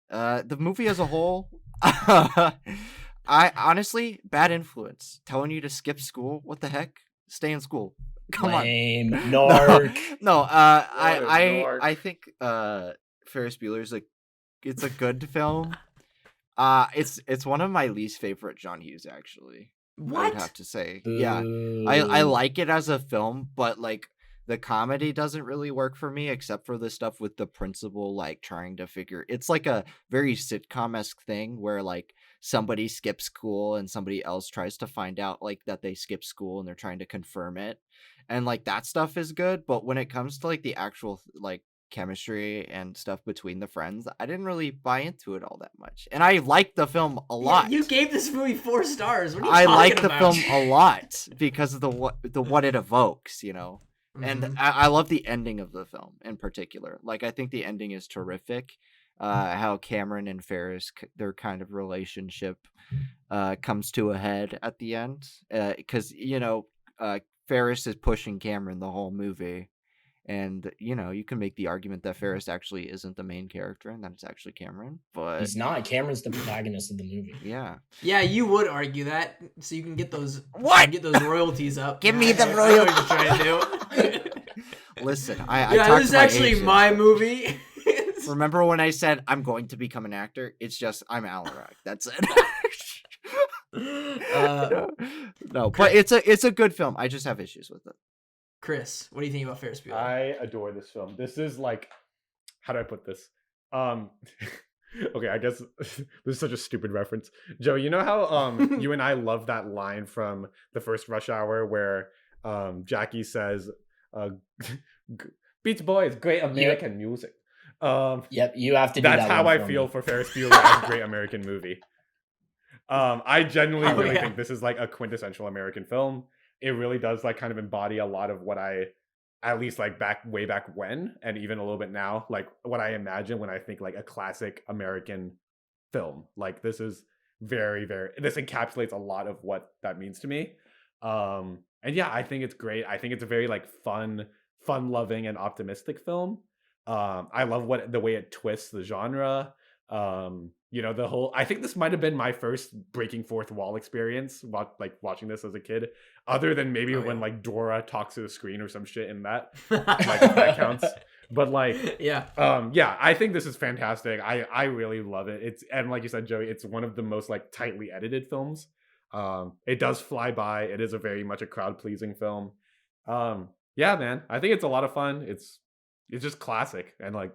the movie as a whole. I honestly, bad influence. Telling you to skip school. What the heck? Stay in school. Come on. Lame. No, Narc. no. Narc. I think Ferris Bueller's it's a good film. It's one of my least favorite John Hughes, actually. I would What? have to say. Yeah. I Boo. like it as a film, but like the comedy doesn't really work for me, except for the stuff with the principal like trying to figure. It's like a very sitcom-esque thing where like somebody skips school and somebody else tries to find out like that they skip school and they're trying to confirm it. And like that stuff is good, but when it comes to like the actual like chemistry and stuff between the friends, I didn't really buy into it all that much. And I liked the film a lot. You gave this movie 4 stars. What are you I talking like the about? film a lot because of the what it evokes, you know. And Mhm. I love the ending of the film in particular. Like I think the ending is terrific. How Cameron and Ferris, their kind of relationship, comes to a head at the end. Because you know, Ferris is pushing Cameron the whole movie, and you know, you can make the argument that Ferris actually isn't the main character and that it's actually Cameron. But He's not. Cameron's the protagonist of the movie. yeah, Yeah, you would argue that, so you can get those. What? You can get those royalties up. Give Yeah, me the I know what you're trying to do. listen, I Yeah, talked this is to my actually agent. my movie. Remember when I said I'm going to become an actor? It's just I'm Alan Rock. That's it. No, but it's a good film. I just have issues with it. Chris, what do you think about Ferris Bueller? I adore this film. This is like, how do I put this? Okay, I guess this is such a stupid reference. Joe, you know how you and I love that line from the first Rush Hour where Jackie says, Beach Boys, great American music. Yep, you have to do That's that how one I for feel me. for Ferris Bueller as a great American movie. I genuinely really yeah. think this is like a quintessential American film. It really does like kind of embody a lot of what I, at least like way back when, and even a little bit now, like what I imagine when I think like a classic American film. Like this is this encapsulates a lot of what that means to me. And yeah, I think it's great. I think it's a very like fun loving and optimistic film. I love the way it twists the genre. You know, the whole, I think this might have been my first breaking fourth wall experience, watching this as a kid, other than maybe when like Dora talks to the screen or some shit in that, like if that counts. But like, yeah, yeah, I think this is fantastic. I really love it. It's, and like you said, Joey, it's one of the most like tightly edited films. It does fly by. It is a very much a crowd pleasing film. Yeah, man, I think it's a lot of fun. It's just classic, and like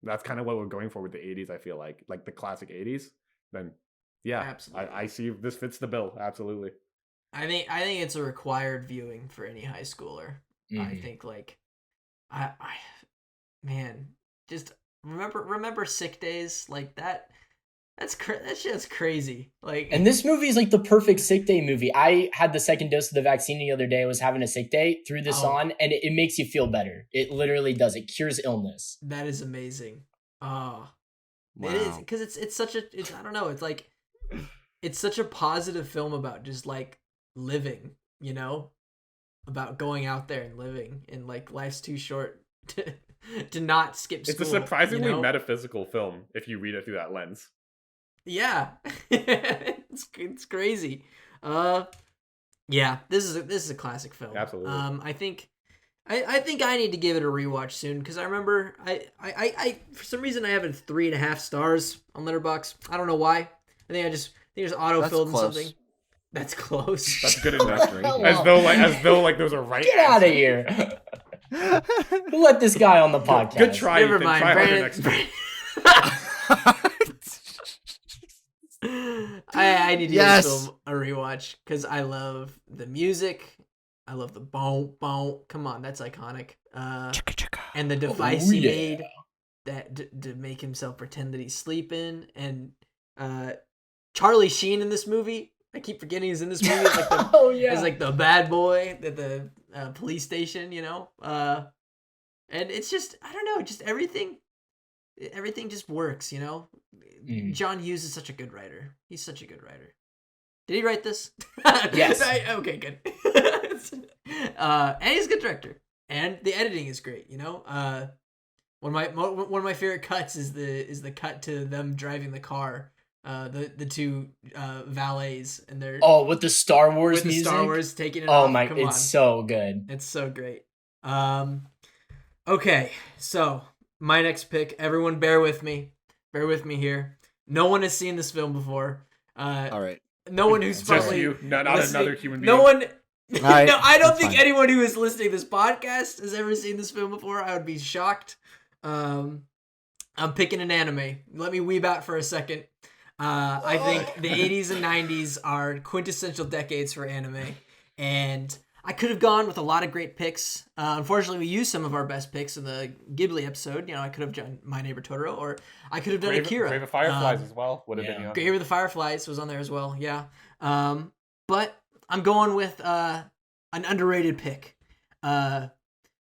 that's kind of what we're going for with the 80s. I feel like the classic 80s. Then yeah, absolutely. I see this fits the bill. Absolutely. I think it's a required viewing for any high schooler. I think like, I man, just remember sick days like that. That shit's crazy. Like, And this movie is like the perfect sick day movie. I had the second dose of the vaccine the other day. I was having a sick day, threw this on, and it makes you feel better. It literally does. It cures illness. that is amazing. Oh, Wow. it is, because it's such a, it's, I don't know, it's like, it's such a positive film about just like living, you know, about going out there and living, and like life's too short to not skip school. It's a surprisingly you know? metaphysical film if you read it through that lens. Yeah, it's crazy. Yeah, this is a classic film. Absolutely. I think I need to give it a rewatch soon, because I remember I for some reason I have it 3.5 stars on Letterboxd. I don't know why. I think it's autofilled in close. something. That's close. That's good enough. Well, as though there's a right. Get out of here. Who let this guy on the podcast? Good try. Never Ethan. mind, Try harder Brandon. next time. I need to give Yes. this film a rewatch, because I love the music. I love the boom boom. Come on, that's iconic. And the device he yeah. made that to make himself pretend that he's sleeping. And Charlie Sheen in this movie. I keep forgetting he's in this movie. As like the, Oh yeah. as like the bad boy at the police station, you know. And it's just, I don't know, just everything just works, you know. John Hughes is such a good writer. He's such a good writer. Did he write this? Yes. Okay, good. And he's a good director. And the editing is great, you know? One of my favorite cuts is the cut to them driving the car. The two valets, and they're with the Star Wars with the music. Star Wars taking it Oh off. my, Come it's on. so good. It's so great. Okay, so my next pick. Everyone, bear with me. Bear with me here. No one has seen this film before. All right. No one who's Just probably you, not another human being. No one. right, No, I don't that's think fine. anyone who is listening to this podcast has ever seen this film before. I would be shocked. I'm picking an anime. Let me weeb out for a second. I think the 80s and 90s are quintessential decades for anime, and I could have gone with a lot of great picks. Unfortunately, we used some of our best picks in the Ghibli episode. You know, I could have done My Neighbor Totoro, or I could have done Akira. Grave of Fireflies as well would have yeah. been. On. Grave of the Fireflies was on there as well. Yeah, but I'm going with an underrated pick.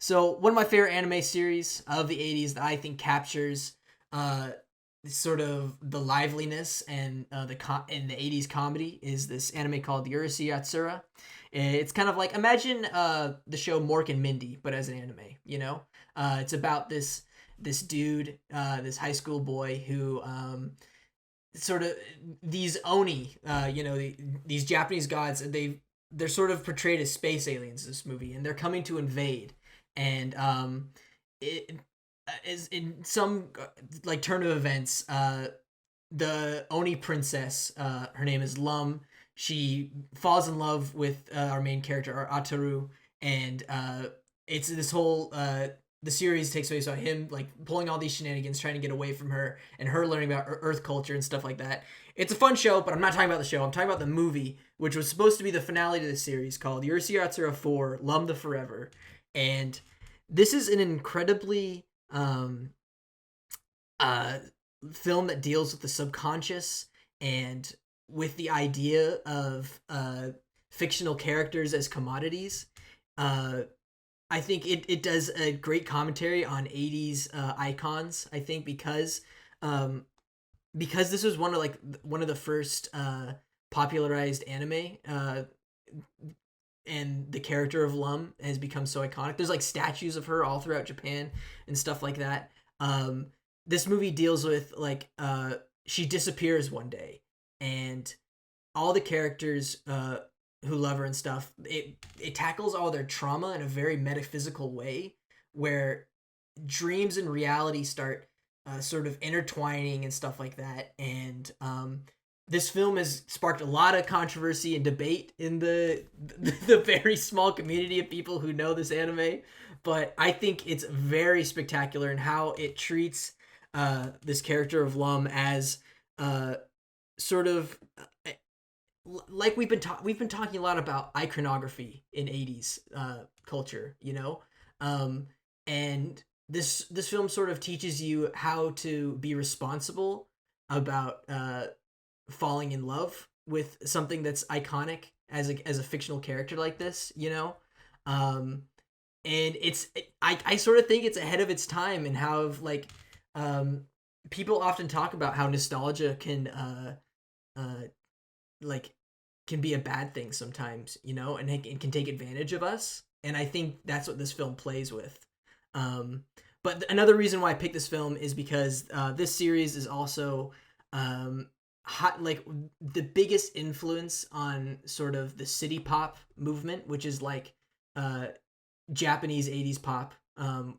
So one of my favorite anime series of the 80s that I think captures sort of the liveliness and in the 80s comedy is this anime called Urusei Yatsura. It's kind of like, imagine the show Mork and Mindy, but as an anime, you know? It's about this dude, this high school boy who sort of, these Oni, these Japanese gods, they're sort of portrayed as space aliens in this movie, and they're coming to invade. And it is in some like turn of events, the Oni princess, her name is Lum. She falls in love with our main character, Ataru, and it's this whole the series takes place about him like pulling all these shenanigans, trying to get away from her, and her learning about Earth culture and stuff like that. It's a fun show, but I'm not talking about the show. I'm talking about the movie, which was supposed to be the finale to the series, called Urusei Yatsura 4: Lum the Forever. And this is an incredibly film that deals with the subconscious and with the idea of fictional characters as commodities. I think it does a great commentary on 80s icons. I think because this was one of the first popularized anime, and the character of Lum has become so iconic. There's like statues of her all throughout Japan and stuff like that. This movie deals with like she disappears one day, and all the characters who love her and stuff, it tackles all their trauma in a very metaphysical way, where dreams and reality start sort of intertwining and stuff like that. And this film has sparked a lot of controversy and debate in the very small community of people who know this anime, but I think it's very spectacular in how it treats this character of Lum as sort of like we've been talking a lot about iconography in 80s culture, you know, and this film sort of teaches you how to be responsible about falling in love with something that's iconic as a fictional character like this, you know. And I sort of think it's ahead of its time, and how like people often talk about how nostalgia can can be a bad thing sometimes, you know, and it can take advantage of us. And I think that's what this film plays with. But another reason why I picked this film is because this series is also like the biggest influence on sort of the city pop movement, which is like Japanese 80s pop,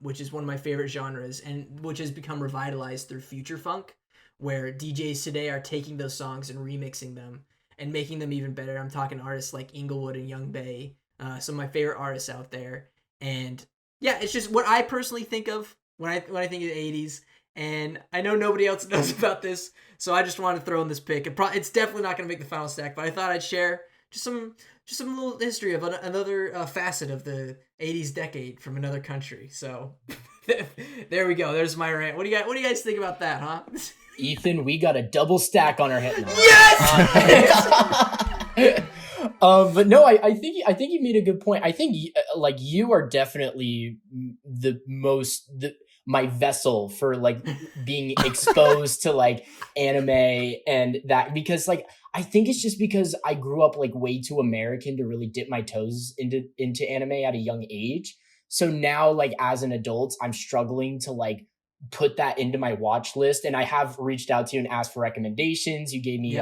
which is one of my favorite genres, and which has become revitalized through future funk, where DJs today are taking those songs and remixing them and making them even better. I'm talking artists like Inglewood and Young Bae, some of my favorite artists out there. And yeah, it's just what I personally think of when I think of the 80s. And I know nobody else knows about this, so I just wanted to throw in this pick. It's definitely not going to make the final stack, but I thought I'd share just some little history of another facet of the 80s decade from another country. So there we go. There's my rant. What do you guys think about that, huh? Ethan, we got a double stack on our head now. Yes! But no, I think you made a good point. I think like you are definitely my vessel for like being exposed to like anime and that, because like I think it's just because I grew up like way too American to really dip my toes into anime at a young age. So now like as an adult, I'm struggling to like put that into my watch list, and I have reached out to you and asked for recommendations. You gave me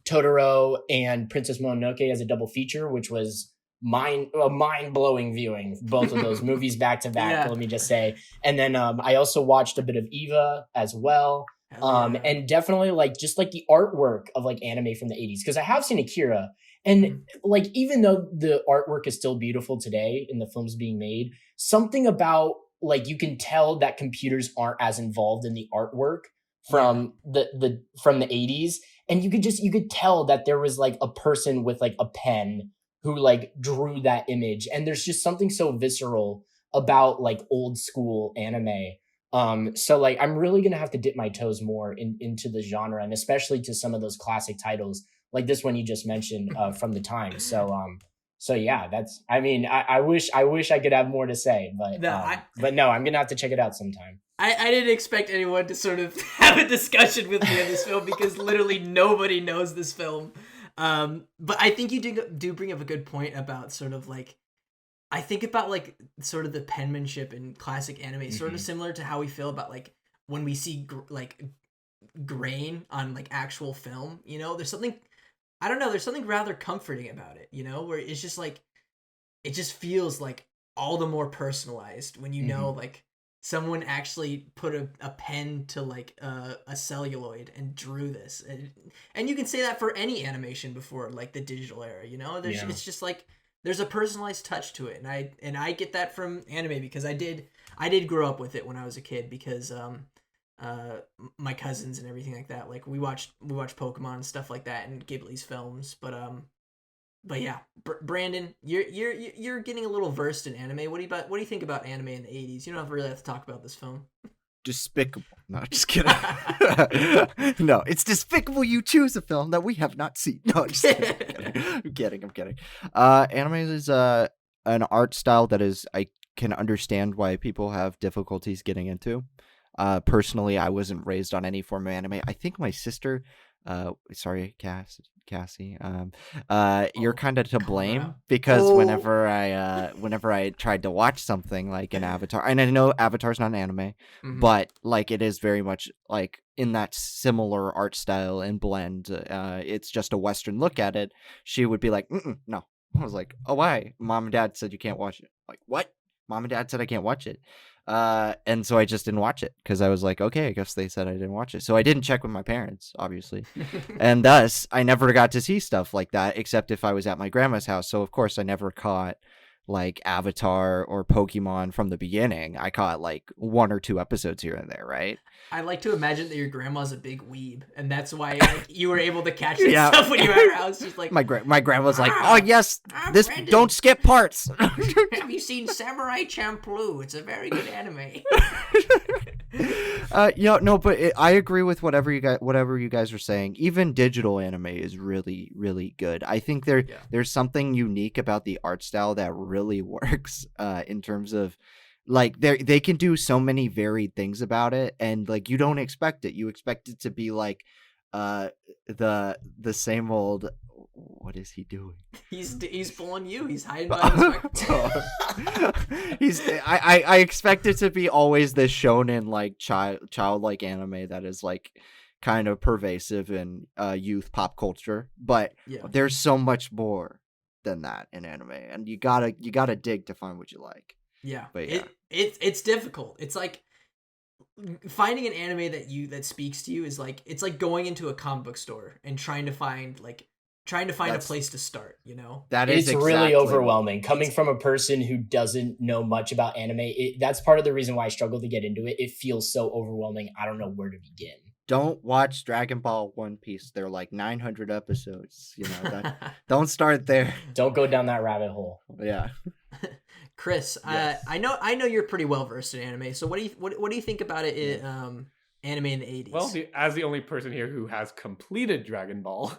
Totoro and Princess Mononoke as a double feature, which was a mind-blowing viewing, both of those movies back to back, let me just say. And then I also watched a bit of Eva as well. And definitely like just like the artwork of like anime from the 80s, because I have seen Akira, and like even though the artwork is still beautiful today in the films being made, something about like you can tell that computers aren't as involved in the artwork from the 80s, and you could tell that there was like a person with like a pen who like drew that image, and there's just something so visceral about like old school anime. So like I'm really gonna have to dip my toes more into the genre, and especially to some of those classic titles like this one you just mentioned from the time. So yeah, that's. I mean, I wish I could have more to say, but no, I'm gonna have to check it out sometime. I didn't expect anyone to sort of have a discussion with me on this film because literally nobody knows this film. But I think you do bring up a good point about sort of like, I think about like sort of the penmanship in classic anime, sort of similar to how we feel about like when we see like grain on like actual film. You know, there's something, I don't know, there's something rather comforting about it. You know, where it's just like, it just feels like all the more personalized when you know like someone actually put a pen to like a celluloid and drew this, and you can say that for any animation before like the digital era. You know, it's just like there's a personalized touch to it, and I get that from anime because I did grow up with it when I was a kid because my cousins and everything like that, like we watched Pokemon and stuff like that and Ghibli's films, but yeah, Brandon, you're getting a little versed in anime. What do you think about anime in the 80s? You don't really have to talk about this film. Despicable. No, just kidding. No, it's despicable you choose a film that we have not seen. No, just kidding. I'm kidding. Anime is an art style that is, I can understand why people have difficulties getting into. Personally, I wasn't raised on any form of anime. I think my sister, sorry, Cassie, you're kind of to blame because whenever I tried to watch something like an Avatar, and I know Avatar's not an anime, but like it is very much like in that similar art style and blend. It's just a Western look at it. She would be like, no. I was like, oh, why? Mom and Dad said you can't watch it. Like, what? Mom and Dad said I can't watch it. And so I just didn't watch it because I was like, okay, I guess they said I didn't watch it. So I didn't check with my parents, obviously. And thus, I never got to see stuff like that, except if I was at my grandma's house. So, of course, I never caught like Avatar or Pokemon from the beginning. I caught like 1 or 2 episodes here and there, right? I like to imagine that your grandma's a big weeb, and that's why like, you were able to catch that stuff when you were at her house. She's like, my grandma's like, oh yes, this Brandon, don't skip parts. Have you seen Samurai Champloo? It's a very good anime. No, but I agree with whatever you guys are saying. Even digital anime is really, really good. I think there's something unique about the art style that really works in terms of like they can do so many varied things about it, and like you don't expect it. You expect it to be like the same old. What is he doing? He's pulling you. He's hiding behind his I expect it to be always this shonen like childlike anime that is like kind of pervasive in youth pop culture, but there's so much more than that in anime, and you gotta dig to find what you like. Yeah, but yeah, it's difficult. It's like finding an anime that speaks to you is like it's like going into a comic book store and trying to find a place to start, you know? It's really overwhelming. Coming from a person who doesn't know much about anime, that's part of the reason why I struggle to get into it. It feels so overwhelming. I don't know where to begin. Don't watch Dragon Ball One Piece. They're like 900 episodes. You know, don't start there. Don't go down that rabbit hole. Yeah. Chris, yes. I know you're pretty well versed in anime. So what do you think about it in anime in the 80s? Well, as the only person here who has completed Dragon Ball,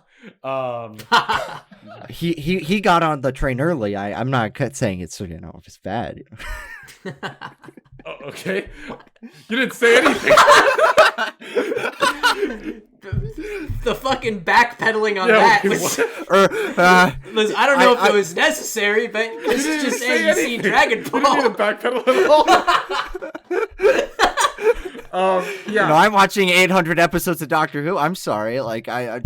he got on the train early. I'm not saying it's it's bad. Oh, okay, you didn't say anything. The fucking backpedaling on that was. Listen, I don't know if it was necessary, but Chris is just saying you've seen Dragon Ball. You didn't need to backpedal at Yeah. I'm watching 800 episodes of Doctor Who. I'm sorry. Like You I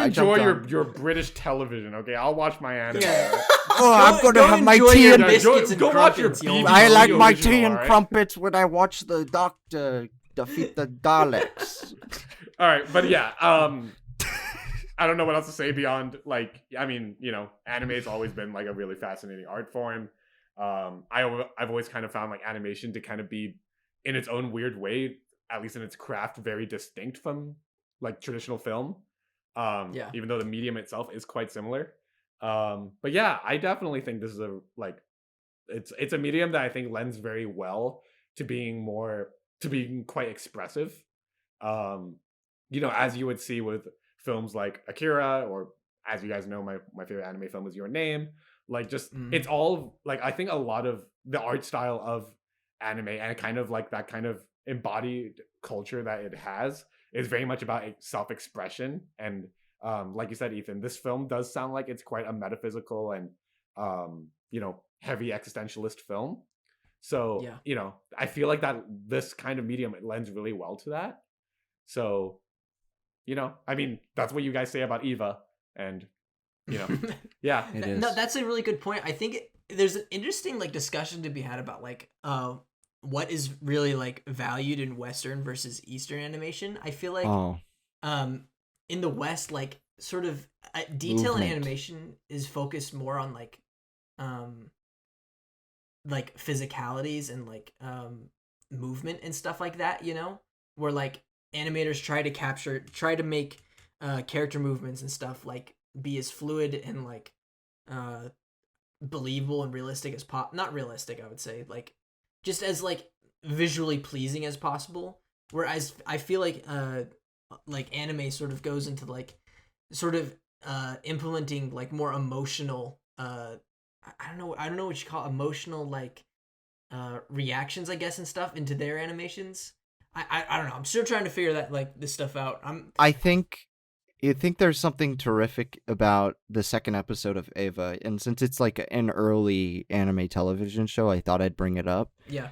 enjoy jumped on- your British television, okay? I'll watch my anime. Yeah. Oh, I'm Go gonna have my enjoy tea your and biscuits and go watch your crumpets, you BBC I like my original, tea and alright? crumpets when I watch the Doctor defeat the Daleks. All right, but yeah, I don't know what else to say beyond like, I mean, anime's always been like a really fascinating art form. I've always kind of found like animation to kind of be in its own weird way, at least in its craft, very distinct from like traditional film. Yeah. Even though the medium itself is quite similar. But yeah, I definitely think this is it's a medium that I think lends very well to being quite expressive. As you would see with films like Akira, or as you guys know, my favorite anime film is Your Name. Like just it's all like, I think a lot of the art style of anime and kind of like that kind of embodied culture that it has is very much about self-expression. And like you said, Ethan, this film does sound like it's quite a metaphysical and heavy existentialist film. So I feel like that this kind of medium, it lends really well to that. So I mean, that's what you guys say about Eva, and yeah, It is. No, that's a really good point. I think there's an interesting like discussion to be had about like what is really like valued in Western versus Eastern animation. I feel like in the West, like sort of detail in Movement. animation is focused more on like physicalities and like movement and stuff like that, where like animators try to make character movements and stuff like be as fluid and like believable and realistic as not realistic, I would say, like just as like visually pleasing as possible. Whereas I feel like anime sort of goes into like sort of implementing like more emotional I don't know what you call emotional like reactions, I guess, and stuff into their animations. I don't know. I'm still trying to figure this stuff out. I think there's something terrific about the second episode of Eva, and since it's like an early anime television show, I thought I'd bring it up. Yeah.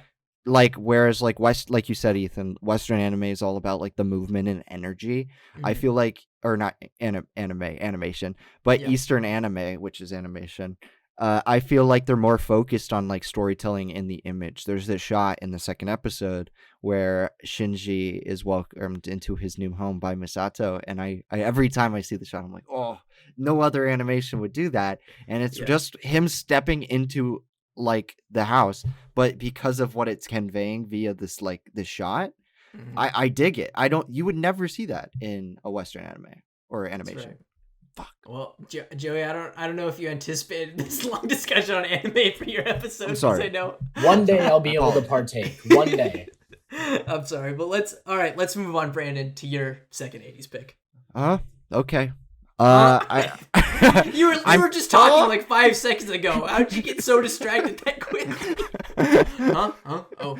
Like, whereas like like you said, Ethan, Western anime is all about like the movement and energy. I feel like, or not animation, but Eastern anime, which is animation. I feel like they're more focused on like storytelling in the image. There's this shot in the second episode where Shinji is welcomed into his new home by Misato, and I every time I see the shot, I'm like, oh, no other animation would do that. And it's just him stepping into like the house, but because of what it's conveying via this shot, I dig it. You would never see that in a Western anime or animation. Right. Fuck. Well, Joey, I don't know if you anticipated this long discussion on anime for your episode. I'm sorry. I know. One day I'll be able to partake. One day. I'm sorry, but let's move on, Brandon, to your second 80s pick. Okay. You were just talking like 5 seconds ago. How did you get so distracted that quickly? Oh.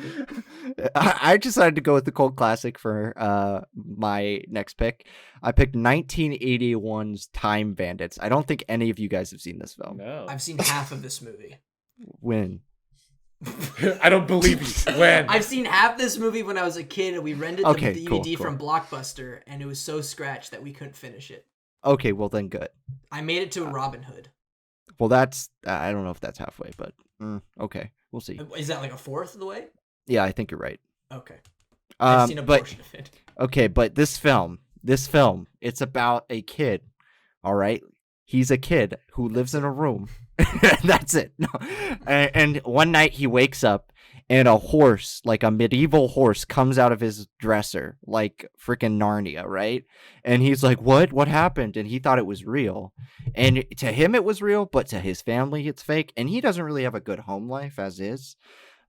I decided to go with the cult classic for my next pick. I picked 1981's Time Bandits. I don't think any of you guys have seen this film. No. I've seen half of this movie. When? I don't believe you. When? I've seen half this movie when I was a kid, and we rented the DVD cool. from Blockbuster, and it was so scratched that we couldn't finish it. Okay, well then good. I made it to Robin Hood. Well, that's I don't know if that's halfway, but okay, we'll see. Is that like a fourth of the way? Yeah, I think you're right. Okay. I've seen a portion of it. Okay, but this film, it's about a kid. All right, he's a kid who lives in a room. That's it. No. And one night he wakes up and a horse, like a medieval horse, comes out of his dresser, like freaking Narnia, right? And he's like, what happened? And he thought it was real. And to him it was real, but to his family it's fake. And he doesn't really have a good home life as is.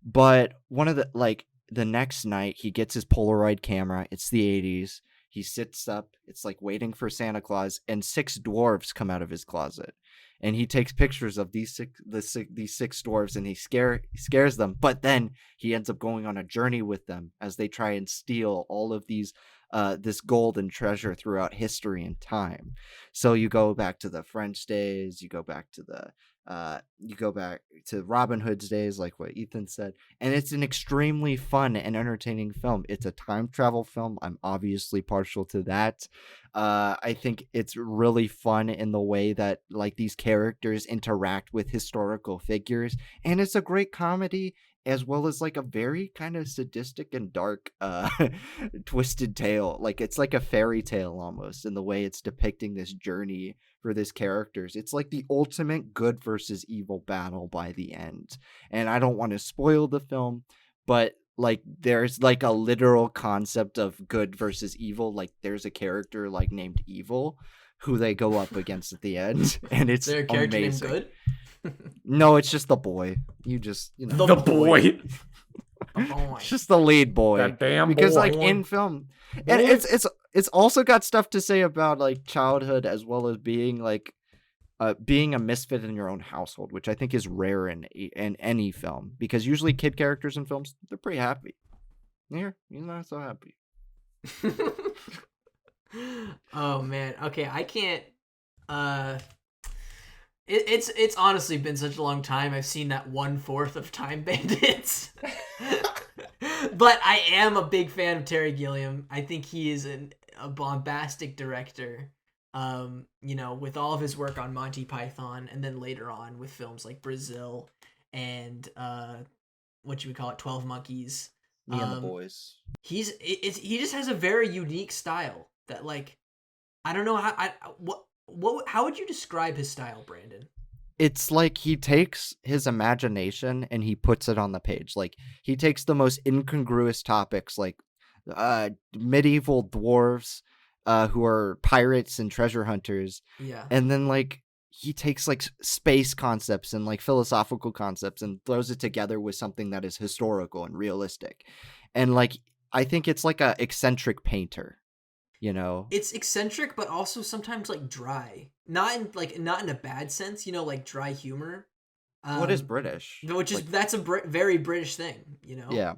But the next night he gets his Polaroid camera. It's the 80s. He sits up. It's like waiting for Santa Claus, and 6 dwarves come out of his closet. And he takes pictures of these six dwarves, and he scares them. But then he ends up going on a journey with them as they try and steal all of these this golden treasure throughout history and time. So you go back to the French days, you go back to Robin Hood's days, like what Ethan said, and it's an extremely fun and entertaining film. It's a time travel film. I'm obviously partial to that. I think it's really fun in the way that like these characters interact with historical figures, and it's a great comedy as well as like a very kind of sadistic and dark twisted tale. Like it's like a fairy tale almost in the way it's depicting this journey for these characters. It's like the ultimate good versus evil battle by the end. And I don't want to spoil the film, but like there's like a literal concept of good versus evil. Like there's a character like named Evil who they go up against at the end, and it's Is there a character amazing. named Good? No, it's just the boy. You just, you know, The boy. it's just the lead boy. That damn Because boy. like in film, and it's also got stuff to say about like childhood as well as being like being a misfit in your own household, which I think is rare in any film, because usually kid characters in films, they're pretty happy. Here, you're not so happy. Oh man. Okay, I can't. It's honestly been such a long time. I've seen that 1/4 of Time Bandits. But I am a big fan of Terry Gilliam. I think he is a bombastic director. You know, with all of his work on Monty Python, and then later on with films like Brazil and what you would call it, 12 Monkeys. Me and the boys. He just has a very unique style that, like, I don't know how would you describe his style, Brandon? It's like he takes his imagination and he puts it on the page. Like he takes the most incongruous topics, like medieval dwarves who are pirates and treasure hunters. Yeah. And then like he takes like space concepts and like philosophical concepts and throws it together with something that is historical and realistic. And like I think it's like a eccentric painter, you know. It's eccentric, but also sometimes like dry. Not in a bad sense, you know, like dry humor. What is British? Which is Like, that's a very British thing, you know. yeah.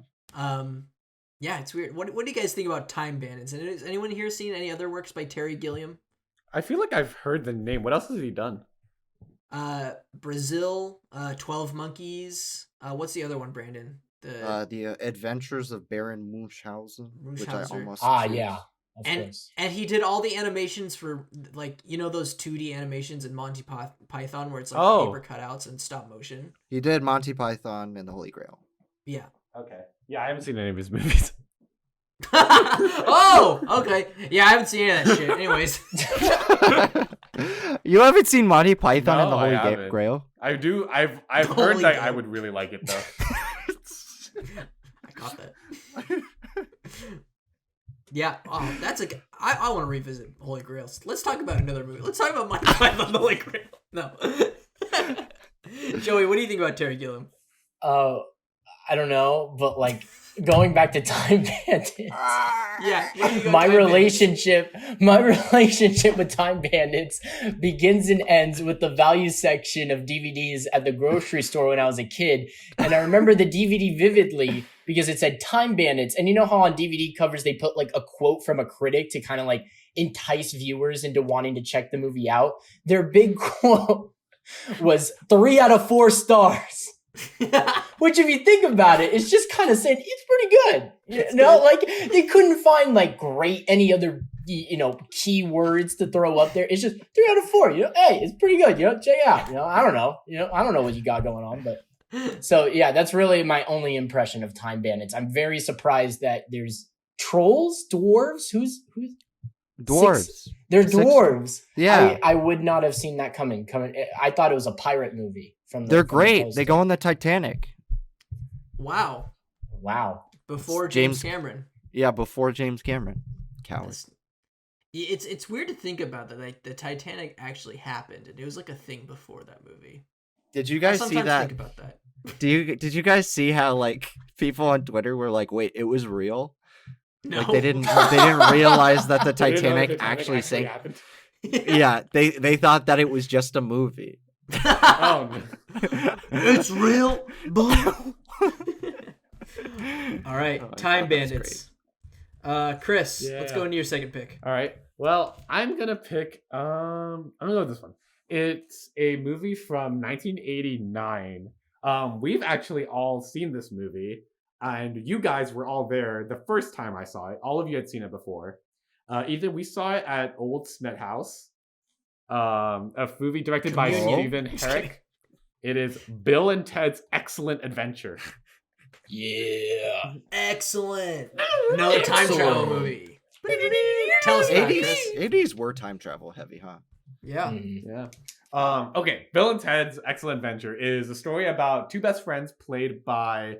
Yeah, it's weird. What do you guys think about Time Bandits? And has anyone here seen any other works by Terry Gilliam? I feel like I've heard the name. What else has he done? Brazil, 12 Monkeys. What's the other one, Brandon? The Adventures of Baron Munchausen, which I Munchausen. almost Yeah. Of course. And he did all the animations for, like, you know, those 2D animations in Monty Python where it's like paper cutouts and stop motion. He did Monty Python and the Holy Grail. Yeah. Okay. Yeah, I haven't seen any of his movies. Oh, okay. Yeah, I haven't seen any of that shit. Anyways. You haven't seen Monty Python and the No, I Holy haven't. Grail? I do. I've Holy heard that God. I would really like it though. I caught that. Yeah, that's a. I want to revisit Holy Grail. Let's talk about another movie. Let's talk about Monty Python and the Holy Grail. No. Joey, what do you think about Terry Gilliam? I don't know, but like going back to Time Bandits. Yeah, what do you got my Time relationship with Time Bandits begins and ends with the value section of DVDs at the grocery store when I was a kid. And I remember the DVD vividly because it said Time Bandits. And you know how on DVD covers they put like a quote from a critic to kind of like entice viewers into wanting to check the movie out? Their big quote was 3 out of 4 stars. Which, if you think about it, it's just kind of saying it's pretty good. You know, like they couldn't find like any other keywords to throw up there. It's just 3 out of 4. You know, hey, it's pretty good. You know, check it out. You know, I don't know what you got going on, but so yeah, that's really my only impression of Time Bandits. I'm very surprised that there's trolls, dwarves. Who's Dwarves. They're dwarves. Yeah, I would not have seen that coming. I thought it was a pirate movie. They're great. They go on the Titanic. Wow. Before James Cameron. Yeah, before James Cameron. Coward. It's weird to think about that. Like the Titanic actually happened, and it was like a thing before that movie. Did you guys see that? Think about that. Did you guys see how like people on Twitter were like, "Wait, it was real"? No. Like they didn't realize that the Titanic actually sank. happened. Yeah, they thought that it was just a movie. Oh, no. It's real. Boom. All right, Oh, Time that was Bandits. Chris, let's Yeah. go into your second pick. All right. Well, I'm gonna pick. I'm gonna go with this one. It's a movie from 1989. We've actually all seen this movie, and you guys were all there the first time I saw it. All of you had seen it before. Ethan, we saw it at Old Snet House. A movie directed by Communion. Stephen Herrick. It is Bill and Ted's Excellent Adventure. Yeah. Excellent. Another time travel movie. Tell us about it, 80s, Chris. 80s were time travel heavy, huh? Yeah. Mhm. Yeah. Okay. Bill and Ted's Excellent Adventure is a story about two best friends played by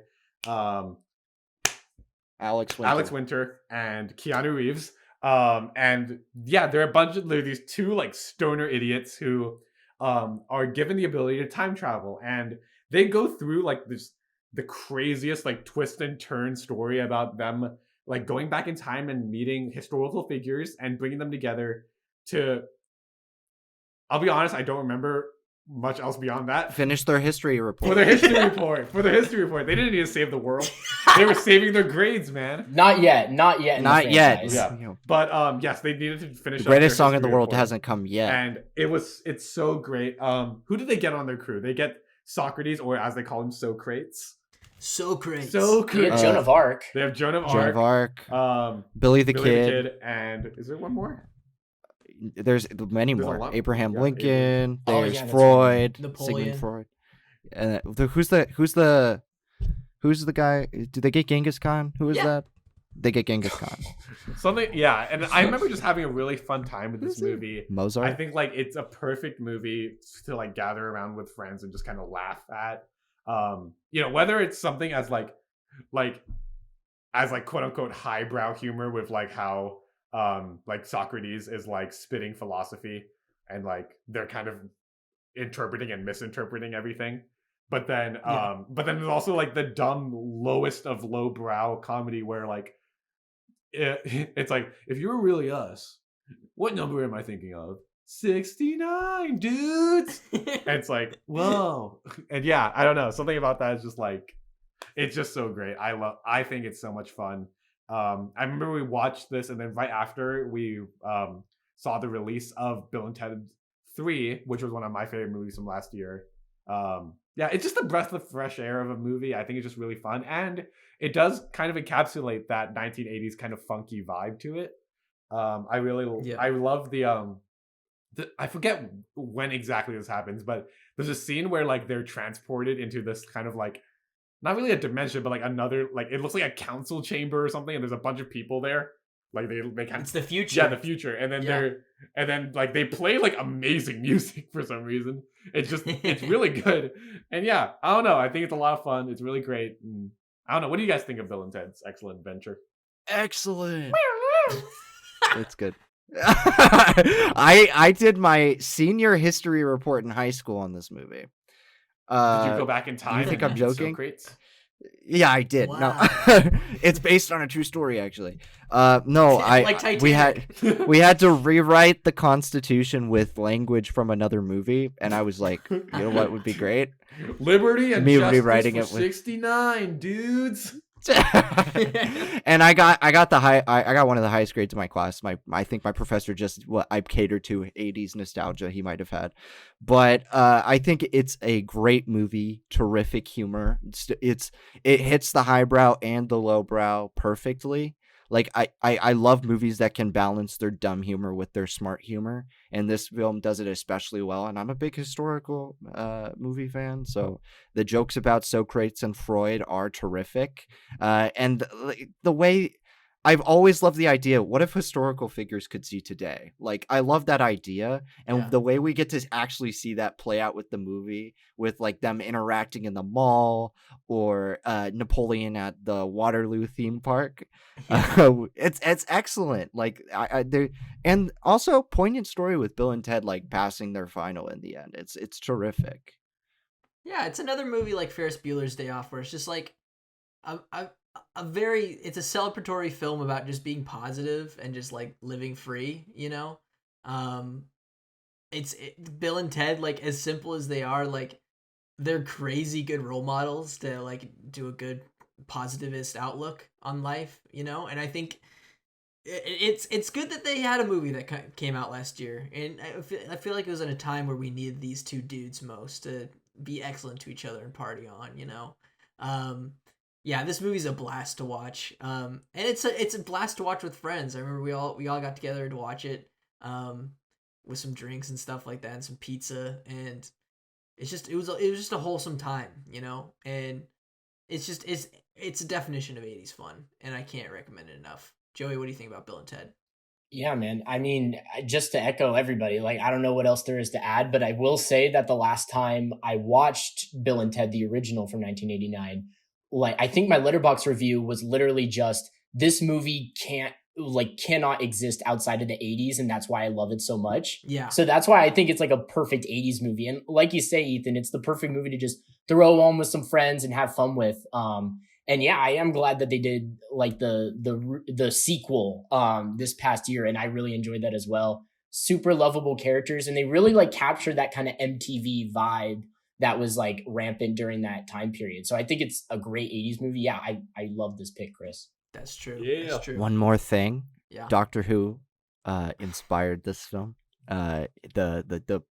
Alex Winter. Alex Winter and Keanu Reeves. And yeah, there are these two like stoner idiots who are given the ability to time travel, and they go through like the craziest like twist and turn story about them like going back in time and meeting historical figures and bringing them together to. I'll be honest, I don't remember much else beyond that. Finish their history report. For their history report. For their history report. They didn't need to save the world. They were saving their grades, man. Not yet. Not yet. In the Not yet. franchise. Yeah. You know, But yes, they needed to finish the up greatest their song in the history world report. hasn't come yet. And it's so great. Who did they get on their crew? They get Socrates, or as they call him, Socrates. Socrates. You Socrates. had Joan of Arc. They have Joan of Joan of Arc. Arc, Billy the Billy Kid. and is there one more? There's many There's a more. lot. Abraham Yeah, Lincoln. Oh, There's yeah, that's Freud. Napoleon. Sigmund Freud. And who's the guy? Do they get Genghis Khan? Who is Yeah. that? They get Genghis Khan. Something, yeah. And I remember just having a really fun time with this movie. Mozart. I think like it's a perfect movie to like gather around with friends and just kind of laugh at. Whether it's something as like quote unquote highbrow humor with like how like Socrates is like spitting philosophy and like they're kind of interpreting and misinterpreting everything. But then there's also like the dumb lowest of lowbrow comedy where like it's like, if you were really us, what number am I thinking of? 69, dudes. And it's like, whoa. And yeah, I don't know. Something about that is just like, it's just so great. I think it's so much fun. I remember we watched this, and then right after we saw the release of Bill and Ted 3, which was one of my favorite movies from last year. Yeah, it's just a breath of fresh air of a movie. I think it's just really fun, and it does kind of encapsulate that 1980s kind of funky vibe to it. I love the I forget when exactly this happens, but there's a scene where like they're transported into this kind of like, not really a dimension, but like another, like it looks like a council chamber or something, and there's a bunch of people there. Like they kind It's of, the future. yeah, the future, and then like they play like amazing music for some reason. It's really good, and yeah, I don't know. I think it's a lot of fun. It's really great. And I don't know. What do you guys think of Bill and Ted's Excellent Adventure? Excellent. It's good. I did my senior history report in high school on this movie. Did you go back in time? think I'm and joking? Socrates? Yeah, I did. Wow. No, it's based on a true story, actually. No, Like we Titanic. we had to rewrite the Constitution with language from another movie, and I was like, you know what would be great? Liberty and Me justice rewriting for it with- 69 dudes. And I got one of the highest grades in my class. I think my professor just what I catered to 80s nostalgia he might have had, but I think it's a great movie, terrific humor. It hits the highbrow and the lowbrow perfectly. Like I love movies that can balance their dumb humor with their smart humor, and this film does it especially well. And I'm a big historical movie fan, so the jokes about Socrates and Freud are terrific. And the way I've always loved the idea, what if historical figures could see today? Like, I love that idea. And Yeah. the way we get to actually see that play out with the movie, with like them interacting in the mall or Napoleon at the Waterloo theme park. It's excellent. Like and also poignant story with Bill and Ted like passing their final in the end. It's terrific. Yeah, it's another movie like Ferris Bueller's Day Off, where it's just like it's a celebratory film about just being positive and just like living free, you know. Bill and Ted, like as simple as they are, like they're crazy good role models to like do a good positivist outlook on life, you know. And I think it's good that they had a movie that came out last year, and I feel like it was in a time where we needed these two dudes most to be excellent to each other and party on, you know. Yeah, this movie's a blast to watch. And it's a blast to watch with friends. I remember we all got together to watch it, with some drinks and stuff like that, and some pizza, and it was just a wholesome time, you know. And it's a definition of 80s fun, and I can't recommend it enough. Joey, what do you think about Bill and Ted? Yeah, man. I mean, just to echo everybody, like, I don't know what else there is to add, but I will say that the last time I watched Bill and Ted, the original from 1989, like, I think my Letterboxd review was literally just, this movie cannot exist outside of the 80s, and that's why I love it so much. Yeah. So that's why I think it's like a perfect 80s movie. And like you say, Ethan, it's the perfect movie to just throw on with some friends and have fun with. And yeah, I am glad that they did like the sequel this past year, and I really enjoyed that as well. Super lovable characters, and they really like captured that kind of MTV vibe that was like rampant during that time period. So I think it's a great 80s movie. Yeah, I love this pick, Chris. That's true. Yeah. That's true. One more thing. Yeah. Doctor Who inspired this film. The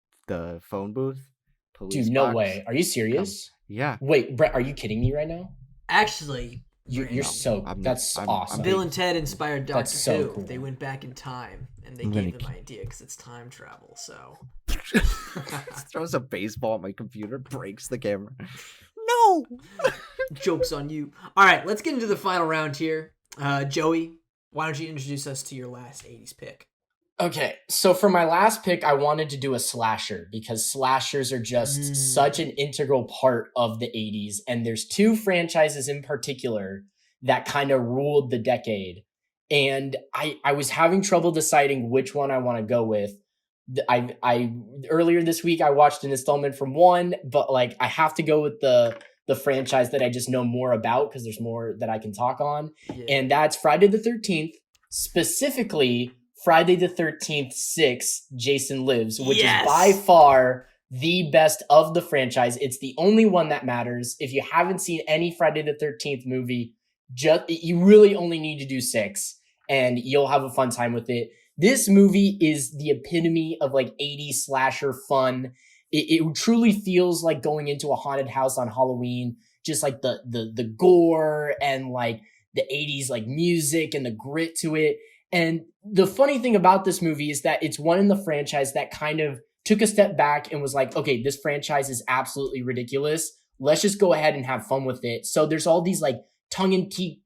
phone booth. Police Dude, no box. way. Are you serious? Yeah. Wait, Brett, are you kidding me right now? Actually, You're so that's awesome. Bill and Ted inspired Doctor That's so Who. cool. They went back in time and they I'm gave gonna them idea because it's time travel. So Throws a baseball at my computer, breaks the camera. No. joke's on you. All right, let's get into the final round here. Joey, why don't you introduce us to your last 80s pick? Okay, so for my last pick, I wanted to do a slasher because slashers are just such an integral part of the 80s. And there's two franchises in particular that kind of ruled the decade. And I was having trouble deciding which one I want to go with. I earlier this week, I watched an installment from one, but like I have to go with the franchise that I just know more about because there's more that I can talk on. Yeah. And that's Friday the 13th, specifically Friday the 13th 6, Jason Lives, which is by far the best of the franchise. It's the only one that matters. If you haven't seen any Friday the 13th movie, you really only need to do 6 and you'll have a fun time with it. This movie is the epitome of like 80s slasher fun. It truly feels like going into a haunted house on Halloween, just like the gore and like the 80s like music and the grit to it. And the funny thing about this movie is that it's one in the franchise that kind of took a step back and was like, okay, this franchise is absolutely ridiculous. Let's just go ahead and have fun with it. So there's all these like tongue-in-cheek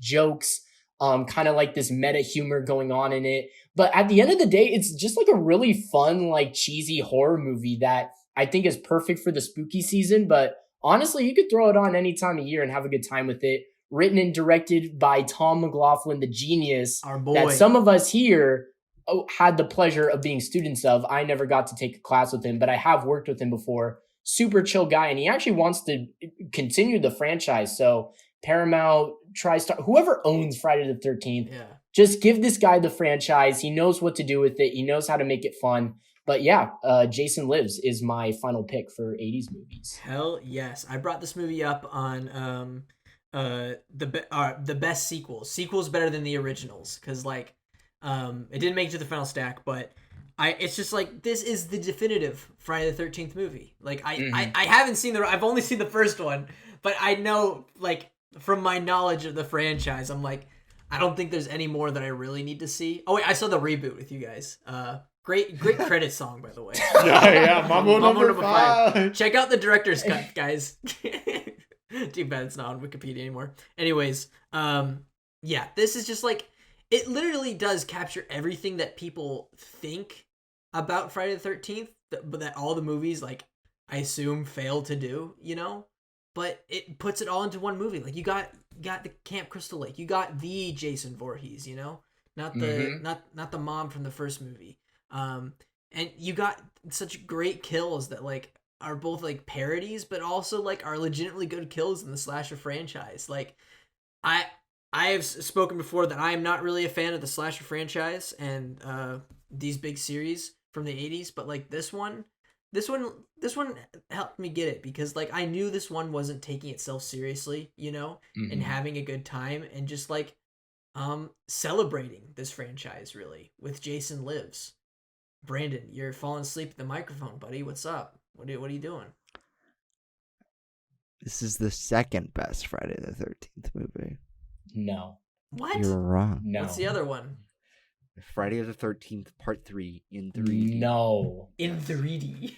jokes, kind of like this meta humor going on in it. But at the end of the day, it's just like a really fun, like cheesy horror movie that I think is perfect for the spooky season. But honestly, you could throw it on any time of year and have a good time with it. Written and directed by Tom McLaughlin, the genius, Our boy. that some of us here had the pleasure of being students of. I never got to take a class with him, but I have worked with him before. Super chill guy, and he actually wants to continue the franchise. So Paramount, TriStar, whoever owns Friday the 13th, just give this guy the franchise. He knows what to do with it. He knows how to make it fun. But yeah, Jason Lives is my final pick for 80s movies. Hell yes. I brought this movie up on the best sequels better than the originals because like it didn't make it to the final stack, but it's just like this is the definitive Friday the 13th movie. Like I haven't seen I've only seen the first one, but I know like from my knowledge of the franchise, I'm like I don't think there's any more that I really need to see. Oh wait, I saw the reboot with you guys. Great credit song, by the way. Yeah, Mambo number 5. Check out the director's cut, guys. Too bad it's not on Wikipedia anymore. Anyways, yeah, this is just like, it literally does capture everything that people think about Friday the 13th, but that all the movies, like, I assume fail to do, you know? But it puts it all into one movie. Like, you got the Camp Crystal Lake. You got the Jason Voorhees, you know? Not the not the mom from the first movie. And you got such great kills that, like, are both like parodies, but also like are legitimately good kills in the slasher franchise. Like I have spoken before that I am not really a fan of the slasher franchise and these big series from the 80s, but like this one helped me get it because like I knew this one wasn't taking itself seriously, you know, and having a good time and just like celebrating this franchise really with Jason Lives. Brandon, you're falling asleep at the microphone, buddy. What's up? What are you doing? This is the second best Friday the 13th movie. No. What? You're wrong. No. What's the other one? Friday the 13th Part 3 in 3D. No. In 3D.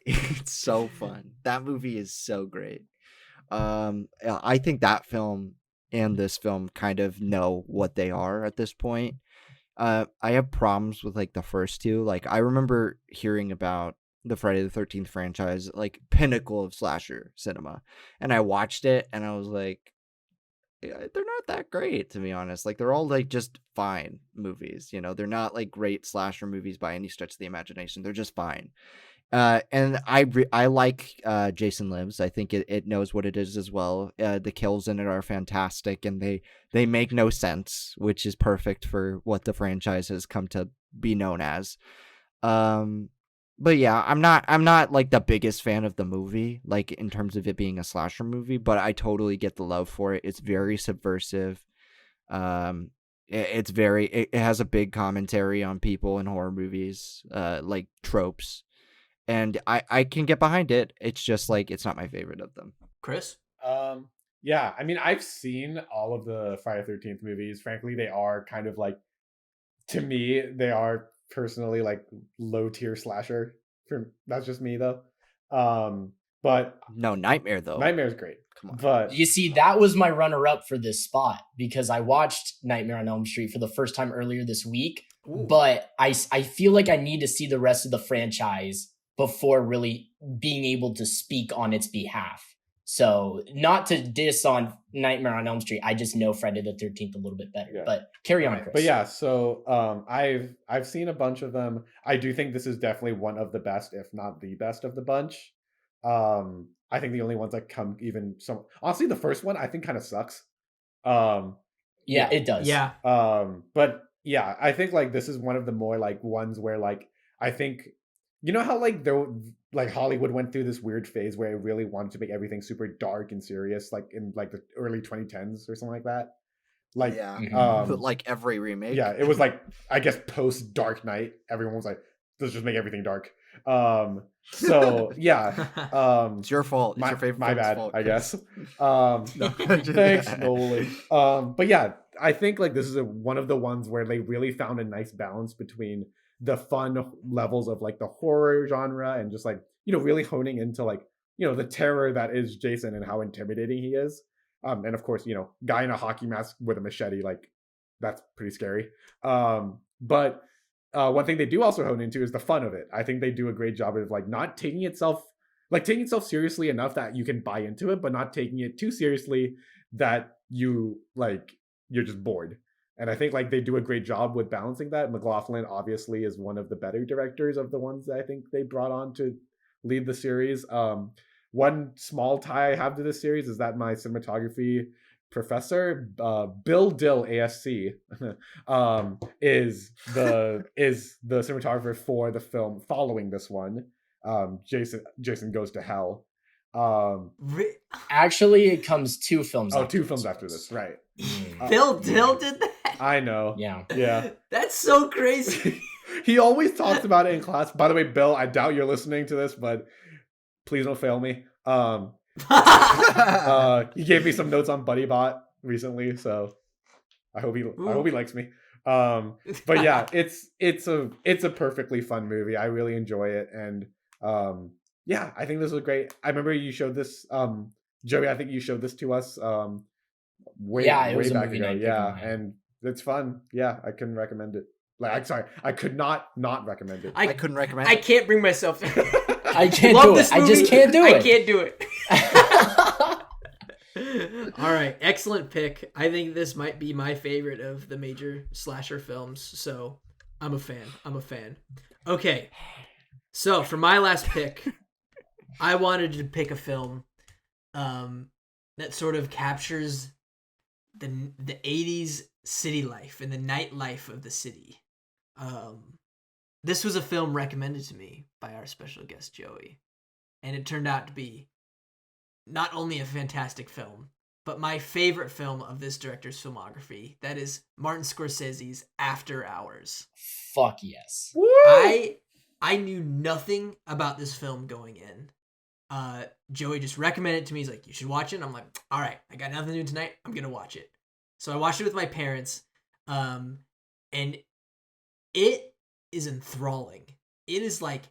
It's so fun. That movie is so great. I think that film and this film kind of know what they are at this point. I have problems with like the first two. Like I remember hearing about the Friday the 13th franchise, like pinnacle of slasher cinema. And I watched it and I was like, yeah, they're not that great, to be honest. Like they're all like just fine movies, you know. They're not like great slasher movies by any stretch of the imagination. They're just fine. And I like Jason Lives. I think it knows what it is as well. The kills in it are fantastic, and they make no sense, which is perfect for what the franchise has come to be known as. But yeah, I'm not like the biggest fan of the movie, like in terms of it being a slasher movie, but I totally get the love for it. It's very subversive. It has a big commentary on people in horror movies, like tropes. And I can get behind it. It's just like it's not my favorite of them. Chris? Yeah, I mean, I've seen all of the Friday the 13th movies. Frankly, they are kind of like, to me, they are personally like low tier slasher. That's just me though. But no, Nightmare though. Nightmare's great. Come on. But you see, that was my runner up for this spot because I watched Nightmare on Elm Street for the first time earlier this week. Ooh. But I feel like I need to see the rest of the franchise before really being able to speak on its behalf. So not to diss on Nightmare on Elm Street, I just know Friday the 13th a little bit better. Yeah. But carry on, Chris. But yeah, so I've seen a bunch of them. I do think this is definitely one of the best, if not the best of the bunch. I think the only ones that come even some honestly, the first one I think kind of sucks. Yeah, it does. Yeah. But yeah, I think like this is one of the more like ones where like I think you know how like Hollywood went through this weird phase where it really wanted to make everything super dark and serious, like in like the early 2010s or something like that. Like yeah, like every remake. Yeah, it was like I guess post Dark Knight, everyone was like, let's just make everything dark. So yeah, it's your fault. It's your favorite. My bad, fault, I guess. Thanks, Nolan. But yeah, I think like this is one of the ones where they really found a nice balance between the fun levels of like the horror genre and just like, you know, really honing into like, you know, the terror that is Jason and how intimidating he is. And of course, you know, guy in a hockey mask with a machete, like that's pretty scary. But one thing they do also hone into is the fun of it. I think they do a great job of like not taking itself seriously enough that you can buy into it, but not taking it too seriously that you're just bored. And I think like they do a great job with balancing that. McLaughlin obviously is one of the better directors of the ones that I think they brought on to lead the series. One small tie I have to this series is that my cinematography professor, Bill Dill ASC, is the cinematographer for the film following this one. Jason Goes to Hell. Actually, it comes two films. Two films after this, right? Bill Dill did that. I know. Yeah. That's so crazy. He always talks about it in class. By the way, Bill, I doubt you're listening to this, but please don't fail me. He gave me some notes on BuddyBot recently, so I hope he likes me. But yeah, it's a perfectly fun movie. I really enjoy it, and yeah, I think this was great. I remember you showed this, Joey. I think you showed this to us way back ago. Yeah, and it's fun. Yeah, I couldn't recommend it. I could not recommend it. I couldn't recommend it. I can't bring myself to I can't do it. I just can't do it. I can't do it. All right, excellent pick. I think this might be my favorite of the major slasher films, so I'm a fan. Okay, so for my last pick, I wanted to pick a film that sort of captures the 80s city life and the nightlife of the city. This was a film recommended to me by our special guest Joey, and it turned out to be not only a fantastic film, but my favorite film of this director's filmography, that is Martin Scorsese's After Hours. Fuck yes. Woo! I knew nothing about this film going in. Joey just recommended it to me. He's like, you should watch it. And I'm like, all right, I got nothing to do tonight. I'm going to watch it. So I watched it with my parents. And it is enthralling. It is like,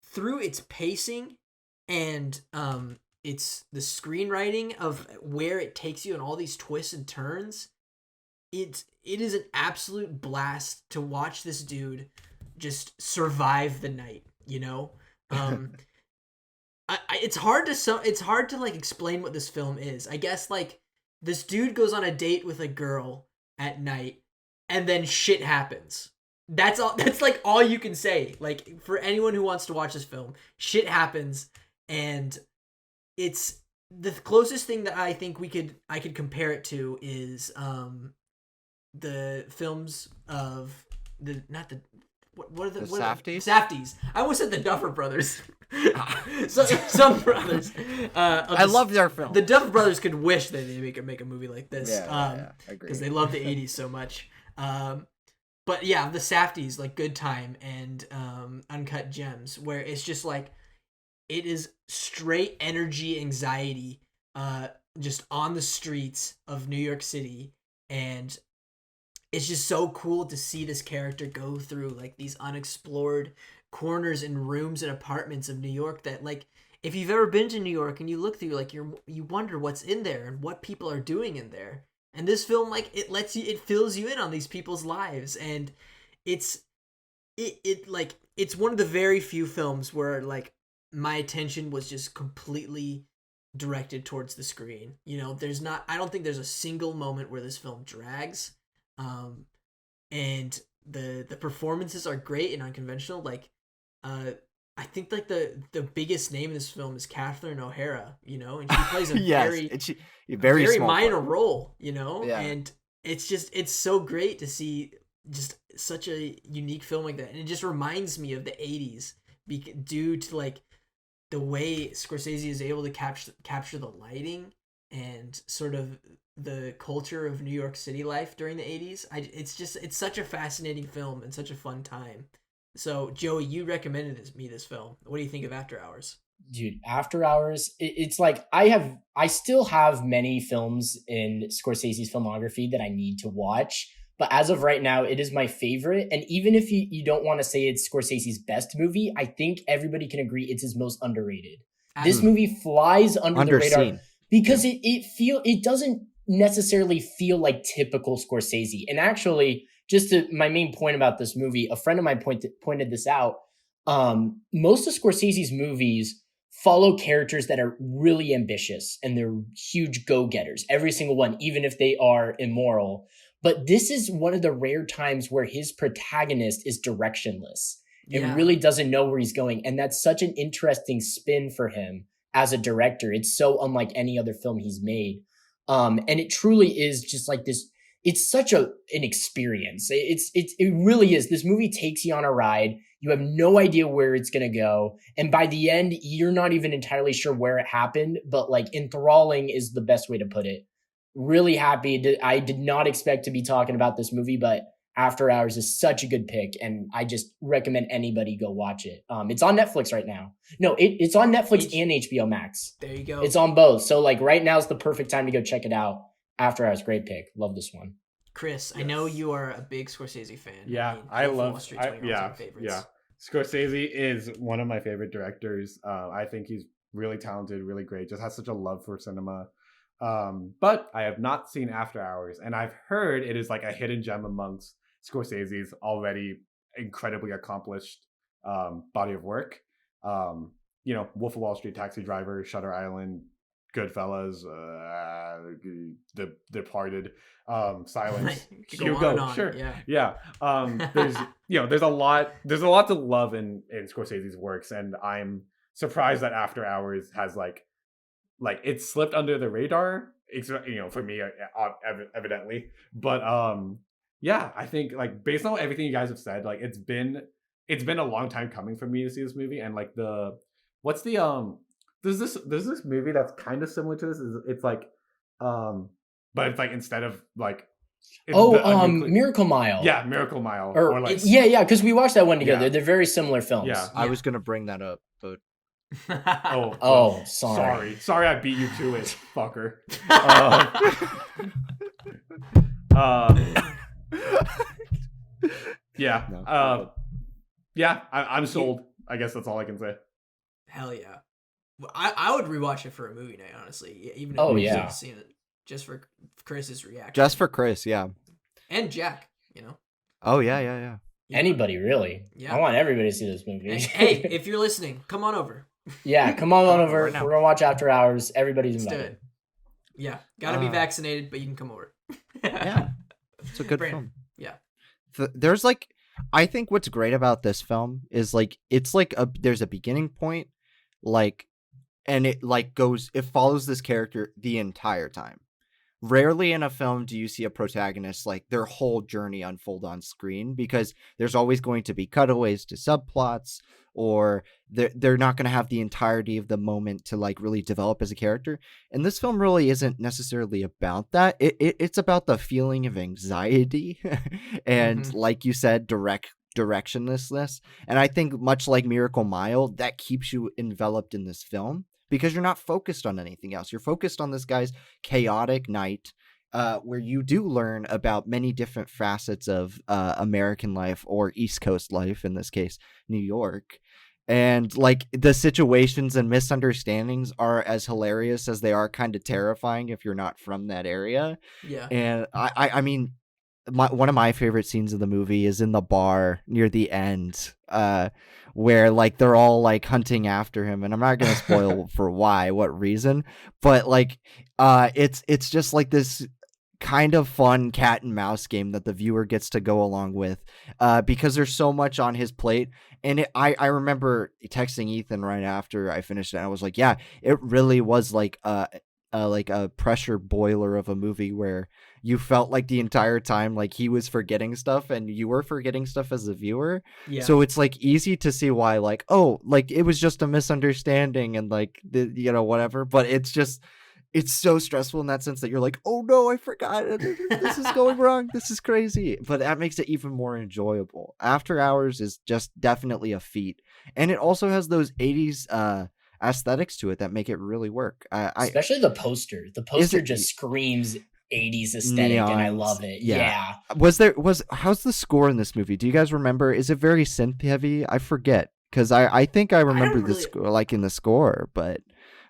through its pacing and it's the screenwriting of where it takes you and all these twists and turns, it is an absolute blast to watch this dude just survive the night, you know? It's hard to like explain what this film is. I guess like this dude goes on a date with a girl at night and then shit happens. That's all. That's like all you can say. Like for anyone who wants to watch this film, shit happens, and it's the closest thing that I think I could compare it to is the films of what are the Safdies? Safdies. I almost said the Duffer Brothers. Some brothers. I love their film. The Duffer Brothers could wish that they make a movie like this. Yeah, I agree. Because they love the 80s so much. But yeah, the Safdies, like Good Time and Uncut Gems, where it's just like, it is straight energy anxiety just on the streets of New York City. And it's just so cool to see this character go through like these unexplored corners and rooms and apartments of New York that, like, if you've ever been to New York and you look through, like, you wonder what's in there and what people are doing in there. And this film, like, it fills you in on these people's lives, and it's one of the very few films where like my attention was just completely directed towards the screen. You know, I don't think there's a single moment where this film drags. And the performances are great and unconventional. Like, I think like the biggest name in this film is Catherine O'Hara, you know, and she plays a very small minor part. role, you know, Yeah. and it's so great to see just such a unique film like that. And it just reminds me of the 80s due to like the way Scorsese is able to capture the lighting and sort of the culture of New York City life during the 80s. It's such a fascinating film and such a fun time. So Joey, you recommended me this film. What do you think of After Hours? Dude, After Hours, it's like I still have many films in Scorsese's filmography that I need to watch, but as of right now, it is my favorite. And even if you don't want to say it's Scorsese's best movie, I think everybody can agree it's his most underrated. This movie flies under the radar because it doesn't necessarily feel like typical Scorsese. And actually, just to my main point about this movie, a friend of mine pointed this out. Most of Scorsese's movies follow characters that are really ambitious and they're huge go-getters, every single one, even if they are immoral. But this is one of the rare times where his protagonist is directionless and really doesn't know where he's going. And that's such an interesting spin for him as a director. It's so unlike any other film he's made. And it truly is just like this. It's such an experience. It really is. This movie takes you on a ride. You have no idea where it's going to go. And by the end, you're not even entirely sure where it happened, but like enthralling is the best way to put it. Really happy. I did not expect to be talking about this movie, but After Hours is such a good pick. And I just recommend anybody go watch it. It's on Netflix right now. No, it's on Netflix and HBO Max. There you go. It's on both. So like right now is the perfect time to go check it out. After Hours, great pick. Love this one. Chris, yes. I know you are a big Scorsese fan. Yeah, I love. Yeah. Scorsese is one of my favorite directors. I think he's really talented, really great. Just has such a love for cinema. But I have not seen After Hours, and I've heard it is like a hidden gem amongst Scorsese's already incredibly accomplished body of work. You know, Wolf of Wall Street, Taxi Driver, Shutter Island, Goodfellas, The Departed, Silence, Hugo. Sure, yeah. There's a lot to love in Scorsese's works, and I'm surprised that After Hours has like it slipped under the radar. It's for me, evidently, but I think like based on everything you guys have said, like it's been a long time coming for me to see this movie, and like there's this movie that's kind of similar to this. It's like But it's like instead of like Miracle Mile. Yeah, Miracle Mile. Or like yeah, because we watched that one together. Yeah. They're very similar films. Yeah. I was gonna bring that up, but Sorry. Sorry, I beat you to it, fucker. Yeah. No. Yeah, I'm sold. I guess that's all I can say. Hell yeah. I would rewatch it for a movie night, honestly. Even if Oh, I yeah. haven't seen it, just for Chris's reaction. just for Chris, yeah. And Jack, you know. Oh yeah. Anybody really? Yeah. I want everybody to see this movie. Hey, if you're listening, come on over. Yeah, come on over. Right now. We're gonna watch After Hours. Everybody's Let's do invited. it. Yeah, gotta be vaccinated, but you can come over. Yeah, it's a good Brandon, film. Yeah. There's like, I think what's great about this film is like it's like there's a beginning point, like, and it like it follows this character the entire time. Rarely in a film do you see a protagonist like their whole journey unfold on screen, because there's always going to be cutaways to subplots, or they're not going to have the entirety of the moment to like really develop as a character. And this film really isn't necessarily about that. It's about the feeling of anxiety and like you said, directionlessness. And I think much like Miracle Mile, that keeps you enveloped in this film, because you're not focused on anything else. You're focused on this guy's chaotic night, where you do learn about many different facets of American life, or East Coast life, in this case, New York. And like the situations and misunderstandings are as hilarious as they are kind of terrifying if you're not from that area. Yeah. And I mean, one of my favorite scenes of the movie is in the bar near the end, where like they're all like hunting after him, and I'm not gonna spoil for what reason, but like it's just like this kind of fun cat and mouse game that the viewer gets to go along with, because there's so much on his plate. And I remember texting Ethan right after I finished it, and I was like, yeah, it really was like a pressure boiler of a movie, where you felt like the entire time like he was forgetting stuff and you were forgetting stuff as a viewer. Yeah. So it's like easy to see why, like, oh, like it was just a misunderstanding and like whatever. But it's so stressful in that sense that you're like, oh no, I forgot. This is going wrong. This is crazy. But that makes it even more enjoyable. After Hours is just definitely a feat. And it also has those 80s aesthetics to it that make it really work. Especially the poster. The poster just screams 80s aesthetic, neons, and I love it. Yeah. How's the score in this movie? Do you guys remember? Is it very synth heavy? I forget, because I think I remember the score, like in the score, but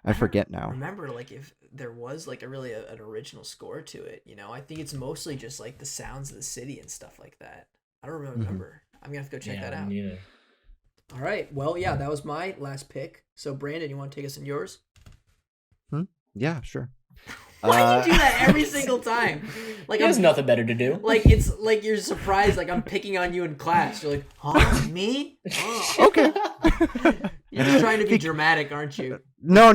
I forget now. Remember like if there was like an original score to it, you know. I think it's mostly just like the sounds of the city and stuff like that. I don't remember. I'm gonna have to go check that out. Yeah. All right. Well, yeah, that was my last pick. So Brandon, you want to take us in yours? Yeah, sure. Why do you do that every single time? Like, There's nothing better to do. Like it's like you're surprised, like I'm picking on you in class. You're like, huh, me? Oh. Okay. You're just trying to be dramatic, aren't you? No.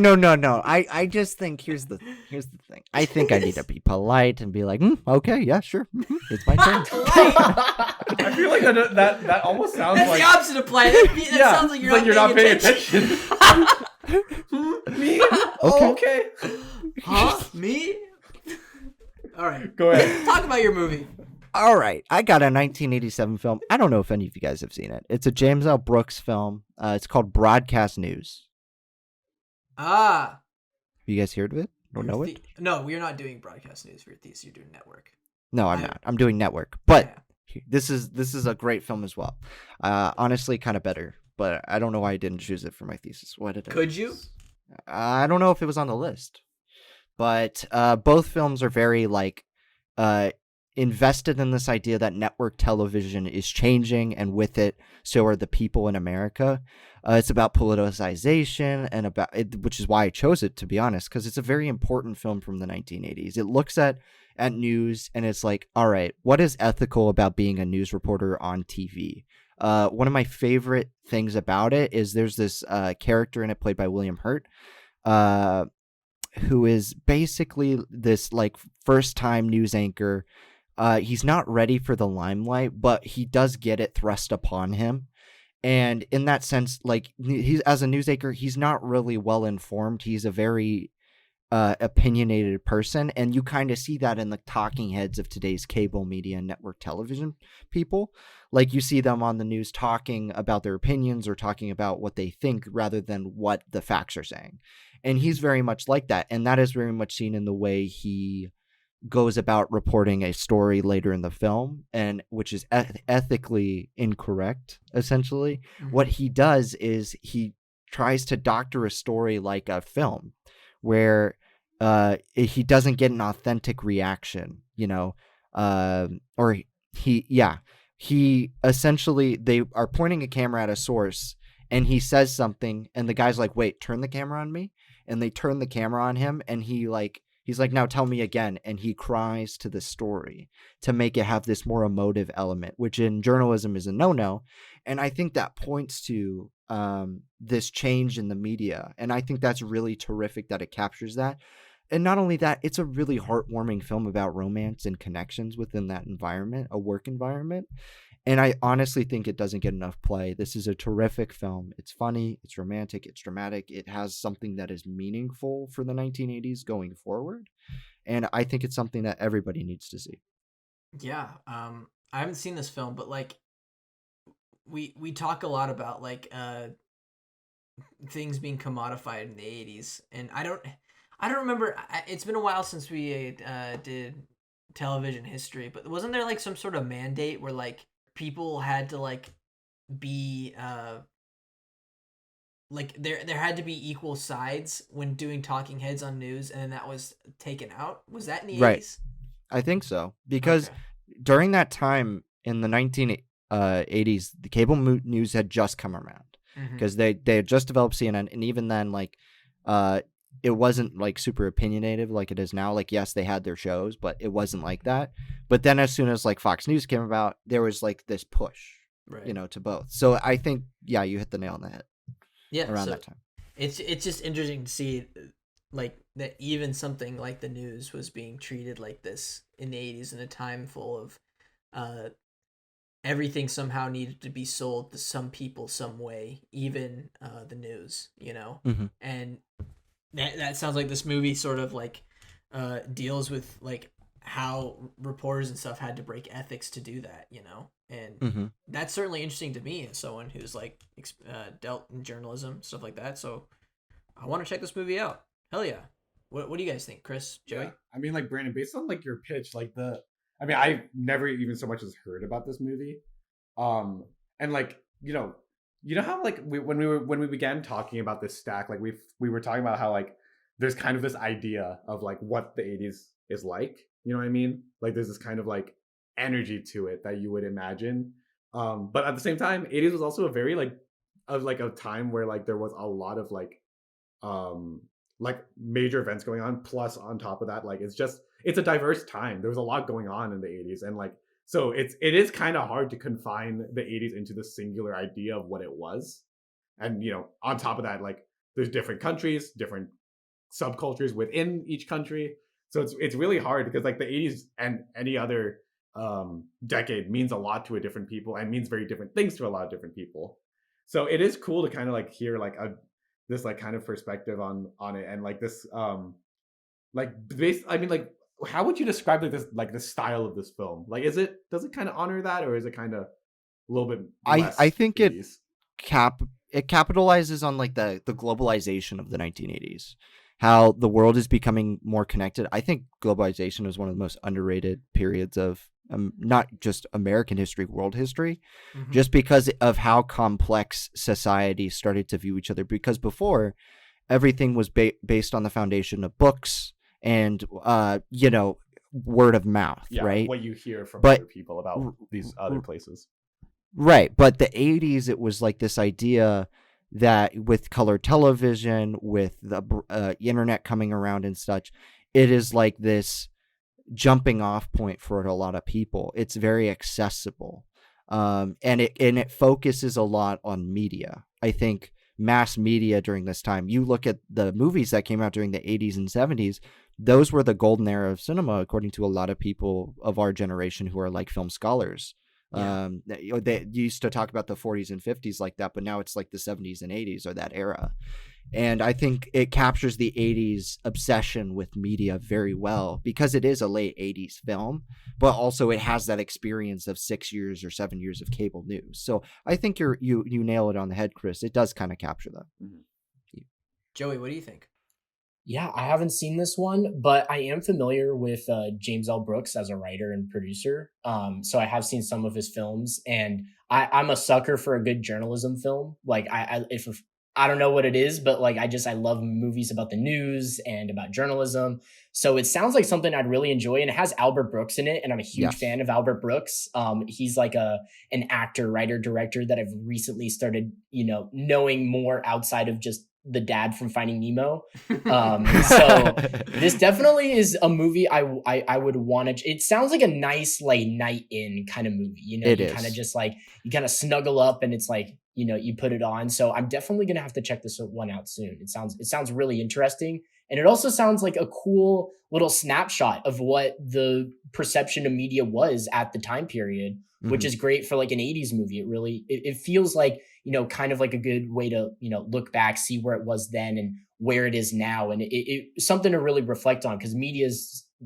I just think here's the thing. I think I need to be polite and be like, okay, yeah, sure. It's my turn. I feel like that almost sounds That's like the opposite of polite. That sounds like you're not paying attention. Me? Oh, okay. Huh? Me? All right. Go ahead. Talk about your movie. All right, I got a 1987 film. I don't know if any of you guys have seen it. It's a James L. Brooks film. It's called Broadcast News. Ah. Have you guys heard of it? Don't know it? No, we're not doing broadcast news for your thesis. You're doing network. No, I'm not. I'm doing network. But this is a great film as well. Honestly, kind of better. But I don't know why I didn't choose it for my thesis. Why did I? Could you? I don't know if it was on the list. But both films are very like invested in this idea that network television is changing, and with it, so are the people in America. It's about politicization and about it, which is why I chose it, to be honest, because it's a very important film from the 1980s. It looks at news and it's like, all right, what is ethical about being a news reporter on TV? One of my favorite things about it is there's this character in it played by William Hurt, who is basically this like first time news anchor. He's not ready for the limelight, but he does get it thrust upon him. And in that sense, like he's as a news anchor, he's not really well informed. He's a very opinionated person, and you kind of see that in the talking heads of today's cable media and network television people. Like, you see them on the news talking about their opinions or talking about what they think rather than what the facts are saying. And he's very much like that, and that is very much seen in the way he goes about reporting a story later in the film, and which is ethically incorrect, essentially. What he does is he tries to doctor a story like a film, where he doesn't get an authentic reaction, or he essentially, they are pointing a camera at a source and he says something and the guy's like, wait, turn the camera on me. And they turn the camera on him and he's like, now tell me again. And he cries to the story to make it have this more emotive element, which in journalism is a no-no. And I think that points to this change in the media. And I think that's really terrific that it captures that. And not only that, it's a really heartwarming film about romance and connections within that environment, a work environment. And I honestly think it doesn't get enough play. This is a terrific film. It's funny, it's romantic, it's dramatic. It has something that is meaningful for the 1980s going forward. And I think it's something that everybody needs to see. Yeah. I haven't seen this film, but like we talk a lot about like things being commodified in the 80s, and I don't remember. It's been a while since we did television history, but wasn't there like some sort of mandate where like people had to like be like there had to be equal sides when doing talking heads on news, and then that was taken out? Was that in the 80s? I think so, because during that time in the 1980s, the cable news had just come around, because they had just developed CNN, and even then, like, it wasn't like super opinionated like it is now. Like, yes, they had their shows, but it wasn't like that. But then as soon as like Fox News came about, there was like this push, to both. So I think, yeah, you hit the nail on the head. Yeah, around that time. It's just interesting to see like that even something like the news was being treated like this in the 80s, in a time full of everything somehow needed to be sold to some people some way, even the news, and that sounds like this movie sort of like deals with like how reporters and stuff had to break ethics to do that, and that's certainly interesting to me as someone who's like dealt in journalism, stuff like that. So I want to check this movie out. Hell yeah. What do you guys think, Chris, Joey? Yeah. I mean, like, Brandon, based on like your pitch, like I've never even so much as heard about this movie. And like, you know how like when we began talking about this stack, like we were talking about how like there's kind of this idea of like what the 80s is like, you know what I mean? Like there's this kind of like energy to it that you would imagine. But at the same time, 80s was also a very like a time where like there was a lot of like major events going on. Plus on top of that, like it's a diverse time. There was a lot going on in the 80s, and like so it is kind of hard to confine the 80s into the singular idea of what it was. And on top of that, like there's different countries, different subcultures within each country. So it's really hard because like the 80s and any other decade means a lot to a different people and means very different things to a lot of different people. So it is cool to kind of like hear like this like kind of perspective on it, and like this how would you describe like this style of this film? Like does it kind of honor that, or is it kind of a little bit less I think 80s? it capitalizes on like the globalization of the 1980s, how the world is becoming more connected. I think globalization is one of the most underrated periods of not just American history, world history, just because of how complex society started to view each other. Because before, everything was based on the foundation of books and word of mouth, right? What you hear from other people about these other places. Right. But the 80s, it was like this idea that with color television, with the internet coming around and such, it is like this jumping off point for a lot of people. It's very accessible. And it focuses a lot on media. I think mass media during this time, you look at the movies that came out during the 80s and 70s, those were the golden era of cinema, according to a lot of people of our generation who are like film scholars. Yeah. They used to talk about the 40s and 50s like that, but now it's like the 70s and 80s are that era. And I think it captures the 80s obsession with media very well because it is a late 80s film, but also it has that experience of 6 years or 7 years of cable news. So I think you nail it on the head, Chris. It does kind of capture that. Mm-hmm. Joey, what do you think? Yeah, I haven't seen this one, but I am familiar with James L. Brooks as a writer and producer. So I have seen some of his films, and I'm a sucker for a good journalism film. Like if I don't know what it is, but like I love movies about the news and about journalism. So it sounds like something I'd really enjoy, and it has Albert Brooks in it, and I'm a huge fan of Albert Brooks. He's like an actor, writer, director that I've recently started, knowing more outside of just the dad from Finding Nemo. So this definitely is a movie I would want to. It sounds like a nice like night in kind of movie. You kind of just like you kind of snuggle up and it's like you put it on. So I'm definitely gonna have to check this one out soon. It sounds really interesting, and it also sounds like a cool little snapshot of what the perception of media was at the time period, which is great for like an 80s movie. It really it feels like kind of like a good way to look back, see where it was then and where it is now, and it's something to really reflect on because media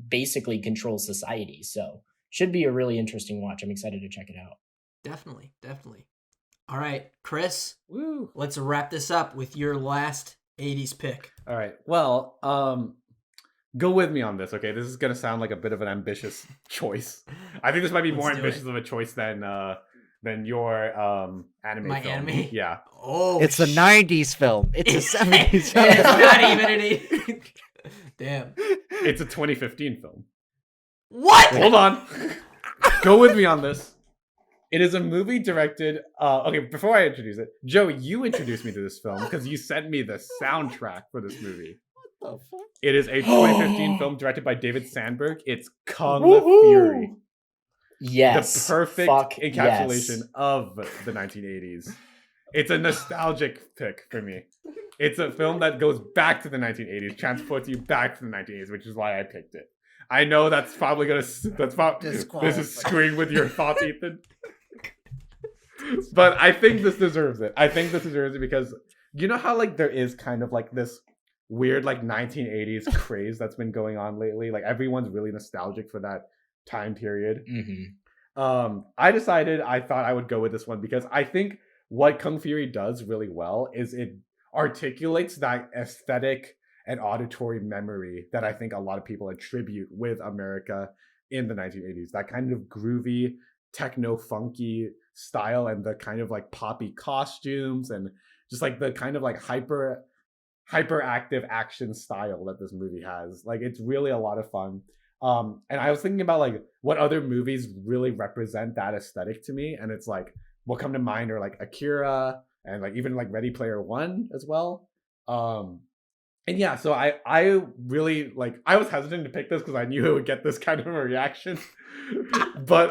basically controls society. So should be a really interesting watch. I'm excited to check it out. Definitely. All right, Chris. Woo. Let's wrap this up with your last 80s pick. All right. Well, go with me on this, okay? This is gonna sound like a bit of an ambitious choice. I think this might be more ambitious of a choice than your anime My film. anime? Yeah. Oh, It's a 90s film. It's a 70s film. It's not even an 80s. Damn. It's a 2015 film. What? Hold on. Go with me on this. It is a movie directed. Okay, before I introduce it, Joey, you introduced me to this film because you sent me the soundtrack for this movie. What the fuck? It is a 2015 film directed by David Sandberg. It's Kung Woohoo! Fury. Yes. The perfect encapsulation of the 1980s. It's a nostalgic pick for me. It's a film that goes back to the 1980s, transports you back to the 1980s, which is why I picked it. I know that's probably this is screwing with your thoughts, Ethan. But I think this deserves it. I think this deserves it because you know how like there is kind of like this weird like 1980s craze that's been going on lately. Like everyone's really nostalgic for that time period. Mm-hmm. I thought I would go with this one because I think what Kung Fury does really well is it articulates that aesthetic and auditory memory that I think a lot of people attribute with America in the 1980s. That kind of groovy, techno-funky style and the kind of like poppy costumes and just like the kind of like hyperactive action style that this movie has. Like it's really a lot of fun. And I was thinking about like what other movies really represent that aesthetic to me, and it's like what come to mind are like Akira and like even like Ready Player One as well. And yeah, so I really like I was hesitant to pick this because I knew it would get this kind of a reaction. But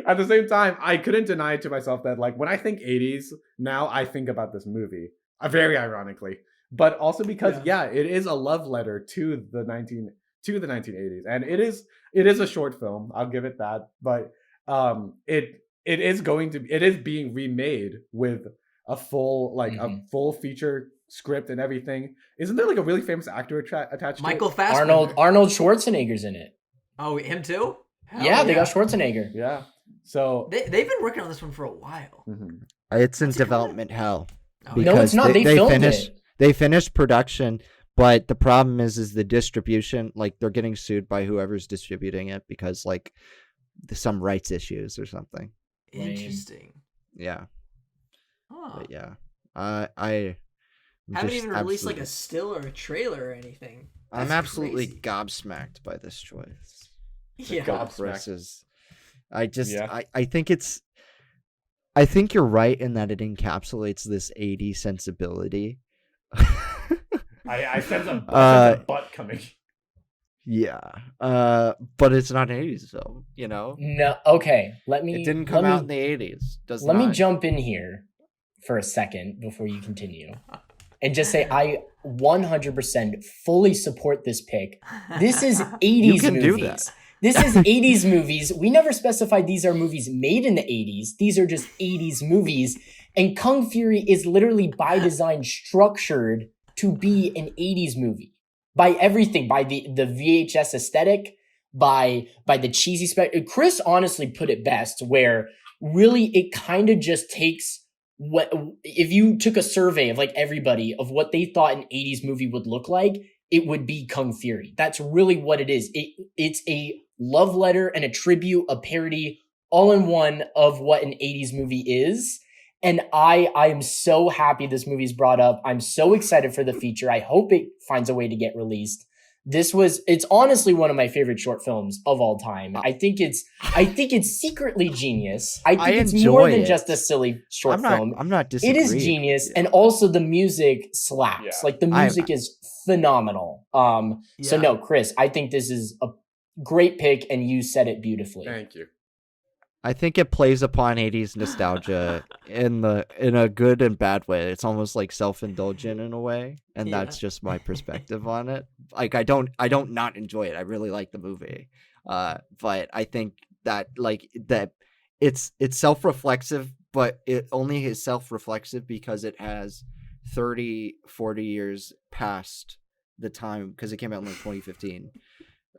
at the same time, I couldn't deny it to myself that like when I think 80s now, I think about this movie. Very ironically. But also because it is a love letter to the 1980s. And it is a short film. I'll give it that. But it is being remade with a full a full feature script and everything. Isn't there like a really famous actor attached Michael to it? Fassbender. Arnold Schwarzenegger's in it. Oh, him too? Hell Yeah, they got Schwarzenegger. Yeah. So they've been working on this one for a while. It's in development hell. Oh, No, it's not. They filmed it. They finished production, but the problem is the distribution. Like they're getting sued by whoever's distributing it because like some rights issues or something. Interesting. Yeah. Huh. But yeah, I haven't even released like a still or a trailer or anything. I'm That's absolutely crazy. gobsmacked by this choice. Yeah. Gobsmacked. I think you're right in that it encapsulates this 80s sensibility. I sense a butt coming. Yeah. But it's not an 80s film, you know? No, okay. It didn't come out in the 80s. Let me jump in here for a second before you continue. And just say I 100% fully support this pick. This is 80s You can movies. do that. This is 80s movies. We never specified these are movies made in the 80s. These are just 80s movies. And Kung Fury is literally by design structured to be an 80s movie by everything, by the VHS aesthetic, by the cheesy spec. Chris honestly put it best, where really it kind of just takes what, if you took a survey of like everybody of what they thought an 80s movie would look like, it would be Kung Fury. That's really what it is. It's a love letter and a tribute, a parody, all in one of what an 80s movie is. And I am so happy this movie's brought up. I'm so excited for the feature. I hope it finds a way to get released. It's honestly one of my favorite short films of all time. I think it's secretly genius. I think it's more than just a silly short film. I'm not disagreeing. It is genius, and also the music slaps. Yeah. Like the music is phenomenal. So no, Chris, I think this is a great pick, and you said it beautifully. Thank you. I think it plays upon 80s nostalgia in a good and bad way. It's almost like self-indulgent in a way, and that's just my perspective on it. Like I don't not enjoy it. I really like the movie. But I think that it's self-reflexive, but it only is self-reflexive because it has 30, 40 years past the time, because it came out in like 2015.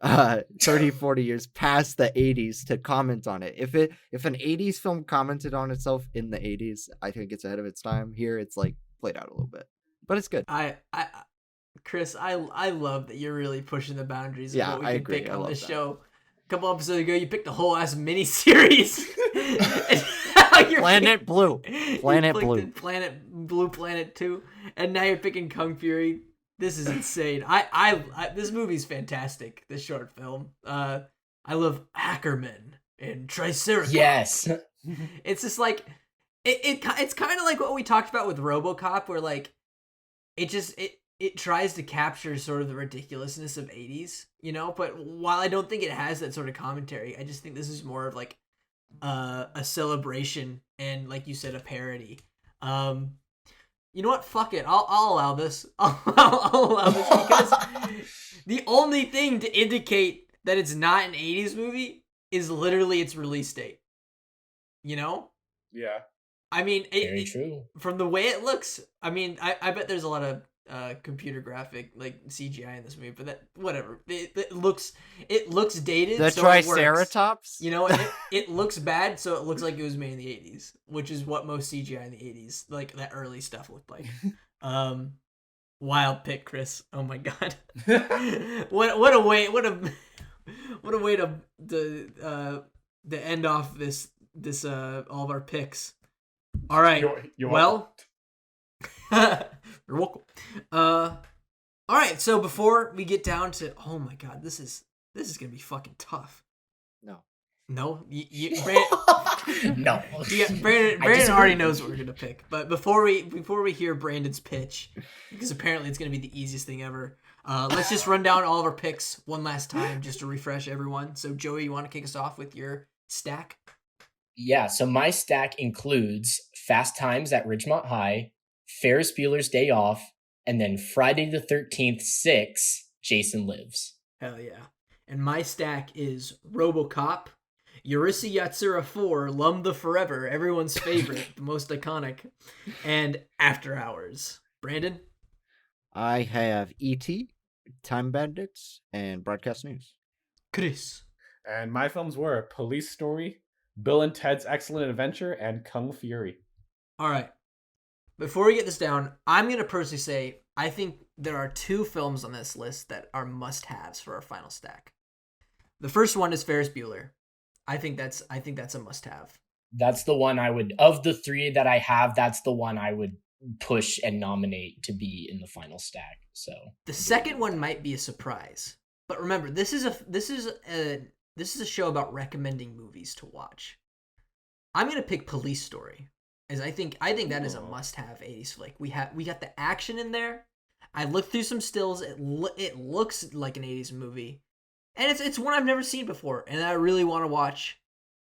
30, 40 years past the 80s to comment on it. If an 80s film commented on itself in the 80s, I think it's ahead of its time. Here it's like played out a little bit, but it's good. Chris, I love that you're really pushing the boundaries of what we can pick on this show. A couple episodes ago, you picked the whole ass mini-series. Planet Blue. Planet Blue, Planet 2. And now you're picking Kung Fury. This is insane. I this movie's fantastic. This short film. I love Ackerman and Triceratops. Yes. It's just like it's kind of like what we talked about with RoboCop, where like it tries to capture sort of the ridiculousness of 80s, you know. But while I don't think it has that sort of commentary, I just think this is more of like a celebration and, like you said, a parody. You know what? Fuck it. I'll allow this. I'll allow this because the only thing to indicate that it's not an 80s movie is literally its release date. You know? Yeah. I mean, very true. From the way it looks, I mean, I bet there's a lot of computer graphic, like CGI in this movie, but that whatever. It looks dated. The so Triceratops? You know, it looks bad, so it looks like it was made in the 80s, which is what most CGI in the 80s, like that early stuff, looked like. Wild pick, Chris. Oh my god. what a way to end off this all of our picks. All right. You're well, you're welcome. All right. So before we get down to, oh my god, this is gonna be fucking tough. No, Brandon. No. Yeah, Brandon already knows what we're gonna pick. But before we hear Brandon's pitch, because apparently it's gonna be the easiest thing ever, let's just run down all of our picks one last time just to refresh everyone. So Joey, you want to kick us off with your stack? Yeah. So my stack includes Fast Times at Ridgemont High, Ferris Bueller's Day Off, and then Friday the 13th 6, Jason Lives. Hell yeah. And my stack is RoboCop, Urusei Yatsura 4, Lum the Forever, everyone's favorite, the most iconic, and After Hours. Brandon? I have E.T., Time Bandits, and Broadcast News. Chris? And my films were Police Story, Bill and Ted's Excellent Adventure, and Kung Fury. All right. Before we get this down, I'm going to personally say I think there are two films on this list that are must-haves for our final stack. The first one is Ferris Bueller. I think that's a must-have. That's the one I would, of the three that I have, that's the one I would push and nominate to be in the final stack. So the second one might be a surprise. But remember, this is a show about recommending movies to watch. I'm going to pick Police Story. As I think that is a must-have 80s flick. We got the action in there. I looked through some stills. It looks like an 80s movie, and it's one I've never seen before, and I really want to watch.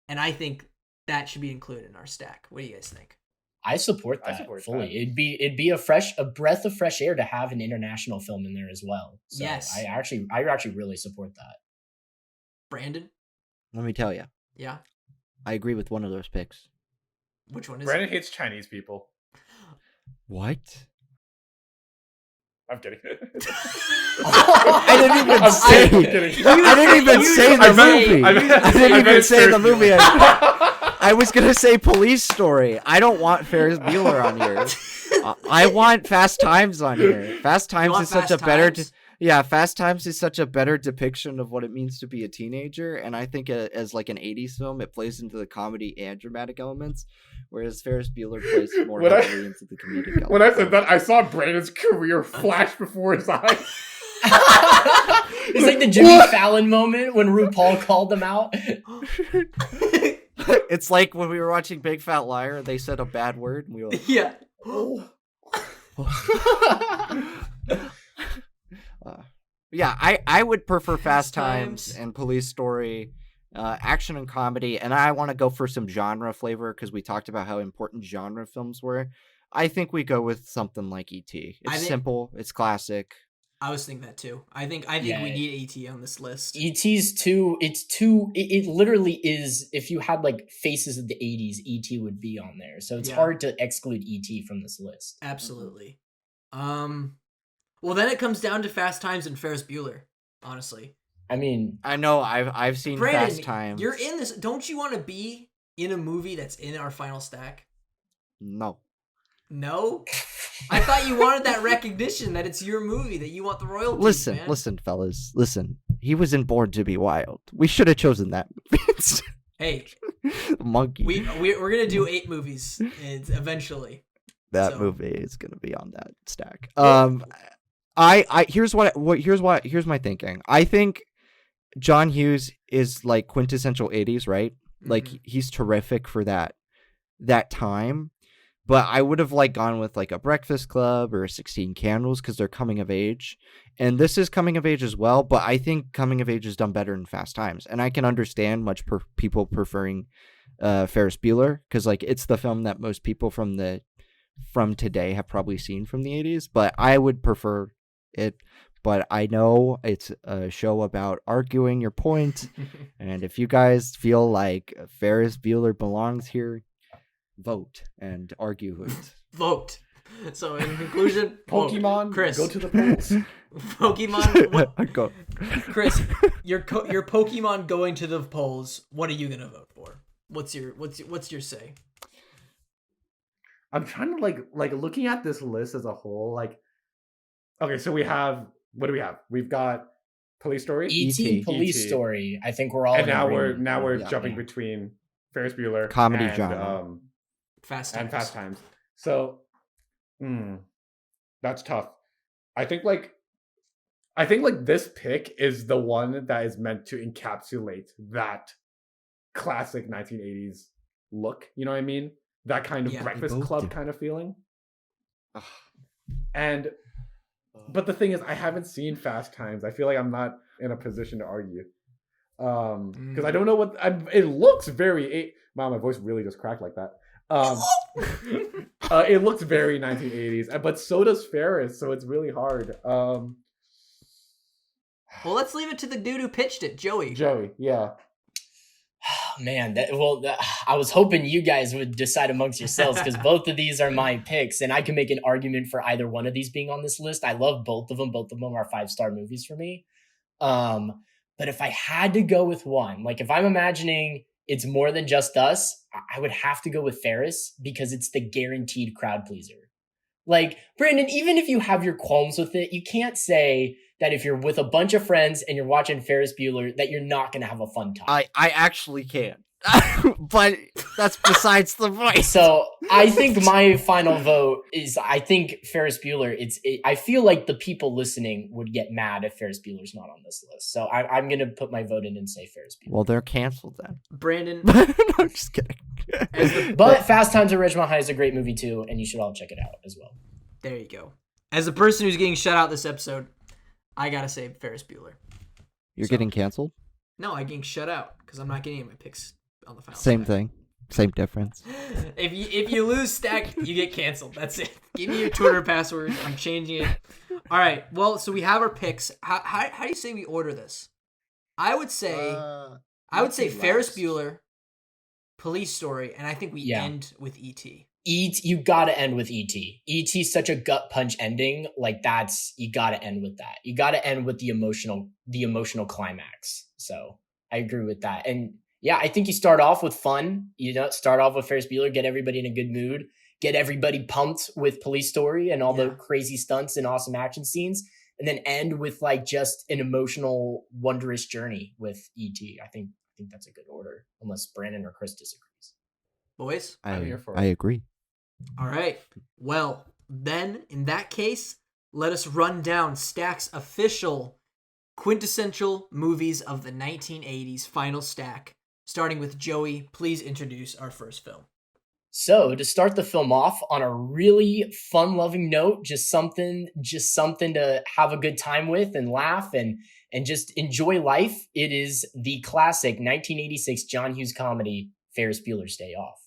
And I think that should be included in our stack. What do you guys think? I support that fully. It'd be a breath of fresh air to have an international film in there as well. So yes, I actually really support that. Brandon, let me tell you. Yeah, I agree with one of those picks. Which one is Brandon it? hates Chinese people. What? I'm kidding. I didn't even say. I'm kidding. I didn't even say the movie. I didn't even say the movie. I I was gonna say Police Story. I don't want Ferris Bueller on here. I want Fast Times on here. Fast Times is such a better. Fast Times is such a better depiction of what it means to be a teenager, and I think as like an '80s film, it plays into the comedy and dramatic elements, whereas Ferris Bueller plays more heavily into the comedic elements. When I said that, I saw Brandon's career flash before his eyes. It's like the Jimmy Fallon moment when RuPaul called them out. It's like when we were watching Big Fat Liar, they said a bad word, and we were like, Yeah. I would prefer Fast Times and Police Story, action and comedy, and I want to go for some genre flavor because we talked about how important genre films were. I think we go with something like E.T. It's simple, it's classic. I was thinking that too. I think we need E.T. on this list. E.T.'s too. It literally is. If you had like faces of the 80s, E.T. would be on there. So it's hard to exclude E.T. from this list. Absolutely. Well, then it comes down to Fast Times and Ferris Bueller. Honestly, I mean, I know I've seen Brandon, Fast Times. You're in this. Don't you want to be in a movie that's in our final stack? No. No? I thought you wanted that recognition that it's your movie, that you want the royalties, man. Listen, fellas. Listen. He was in Born to be Wild. We should have chosen that movie. Hey. Monkey. We're going to do 8 movies eventually. That movie is going to be on that stack. Here's my thinking. I think John Hughes is like quintessential 80s, right? Mm-hmm. Like he's terrific for that time. But I would have like gone with like a Breakfast Club or 16 Candles because they're coming of age. And this is coming of age as well, but I think coming of age is done better in Fast Times. And I can understand people preferring Ferris Bueller because like it's the film that most people from today have probably seen from the 80s, but I would prefer it. But I know it's a show about arguing your point. And if you guys feel like Ferris Bueller belongs here, vote and argue it. Vote. So in conclusion, Pokemon, Chris, go to the polls. Pokemon, go. Chris, your Pokemon going to the polls. What are you gonna vote for? What's your say? I'm trying to like looking at this list as a whole. Like, okay, so we have what do we have? We've got Police Story, E.T. Police Story. I think we're all. And now we're jumping between Ferris Bueller, comedy and, genre, Fast Times. and Fast Times. So, that's tough. I think this pick is the one that is meant to encapsulate that classic 1980s look. You know what I mean? That kind of Breakfast Club kind of feeling. But the thing is, I haven't seen Fast Times. I feel like I'm not in a position to argue. Because I don't know what... it looks very... Wow, my voice really just cracked like that. It looks very 1980s, but so does Ferris, so it's really hard. Well, let's leave it to the dude who pitched it, Joey. Yeah. Man, I was hoping you guys would decide amongst yourselves because both of these are my picks, and I can make an argument for either one of these being on this list. I love both of them. Both of them are 5-star movies for me. But if I had to go with one, like if I'm imagining it's more than just us, I would have to go with Ferris because it's the guaranteed crowd pleaser. Like, Brandon, even if you have your qualms with it, you can't say that if you're with a bunch of friends and you're watching Ferris Bueller, that you're not going to have a fun time. I actually can. But that's besides the point. So I think my final vote is, I think Ferris Bueller, I feel like the people listening would get mad if Ferris Bueller's not on this list. So I'm going to put my vote in and say Ferris Bueller. Well, they're canceled then. Brandon. No, I'm just kidding. But Fast Times at Ridgemont High is a great movie too, and you should all check it out as well. There you go. As a person who's getting shut out this episode, I got to say Ferris Bueller. You're getting canceled? No, I'm getting shut out because I'm not getting my picks on the final Same stack. thing. Same difference. If you lose stack, you get canceled. That's it. Give me your Twitter password. I'm changing it. All right. Well, so we have our picks. How do you say we order this? I would say Ferris Bueller, Police Story, and I think we end with E.T. You gotta end with E.T. E.T.'s such a gut punch ending. Like you gotta end with that. You gotta end with the emotional climax. So I agree with that. And yeah, I think you start off with fun. Start off with Ferris Bueller, get everybody in a good mood, get everybody pumped with Police Story and all the crazy stunts and awesome action scenes, and then end with like just an emotional, wondrous journey with E.T. I think that's a good order, unless Brandon or Chris disagrees. Boys, I'm here for it. I agree. All right. Well, then in that case, let us run down Stack's official quintessential movies of the 1980s final stack. Starting with Joey, please introduce our first film. So to start the film off on a really fun-loving note, just something to have a good time with and laugh and just enjoy life. It is the classic 1986 John Hughes comedy, Ferris Bueller's Day Off.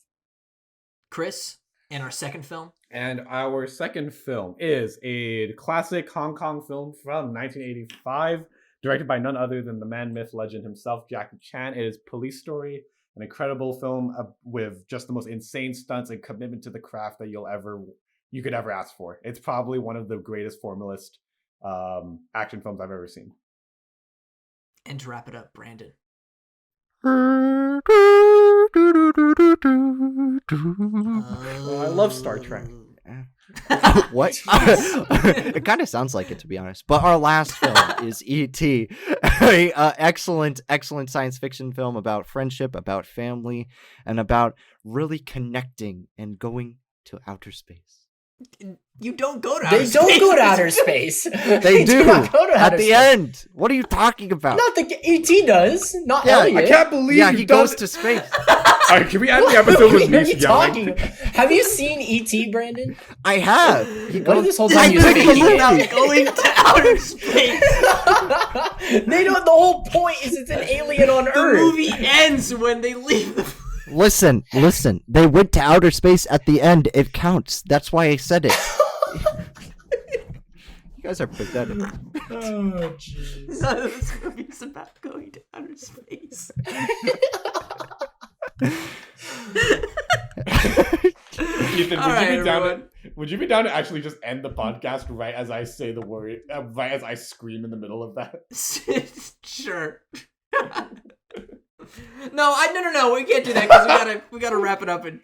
Chris, and our second film? And our second film is a classic Hong Kong film from 1985, directed by none other than the man, myth, legend himself, Jackie Chan. It is Police Story, an incredible film with just the most insane stunts and commitment to the craft that you could ever ask for. It's probably one of the greatest formalist action films I've ever seen. And to wrap it up, Brandon. I love Star Trek. What? It kind of sounds like it, to be honest. But our last film is E.T., a excellent science fiction film about friendship, about family, and about really connecting and going to outer space. You don't go to outer space. They don't go to outer space. They do not go to at outer the space. end. What are you talking about? Not the E.T. does. Not Yeah, Elliot. I can't believe He goes to space. All right, can we end the episode with me yelling? Have you seen E.T., Brandon? I have. What this whole time you picked the faking movie. it? About going to outer space. They don't. The whole point is it's an alien on The Earth. movie ends when they leave the... Listen. They went to outer space at the end. It counts. That's why I said it. You guys are pathetic. Oh, jeez. None of this movie is about going to outer space. Ethan, All right, would you be down to actually just end the podcast right as I say the word, right as I scream in the middle of that? Sure. No, we can't do that because we gotta wrap it up and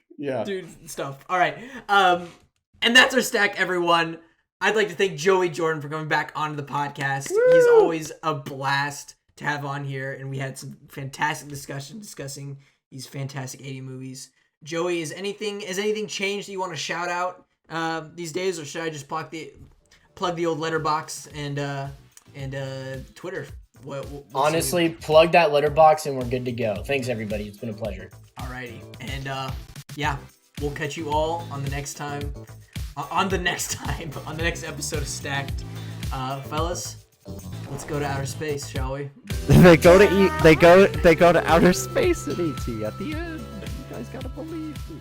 do stuff. All right. And that's our stack, everyone. I'd like to thank Joey Jordan for coming back onto the podcast. Woo! He's always a blast to have on here, and we had some fantastic discussion discussing these fantastic 80 movies. Joey, has anything changed that you want to shout out these days, or should I just plug the old letterbox and Twitter? Honestly, plug that letterbox and we're good to go. Thanks, everybody. It's been a pleasure. Alrighty, and we'll catch you all on the next time. On the next episode of Stacked, fellas. Let's go to outer space, shall we? They go to outer space in E.T. at the end. You guys gotta believe me.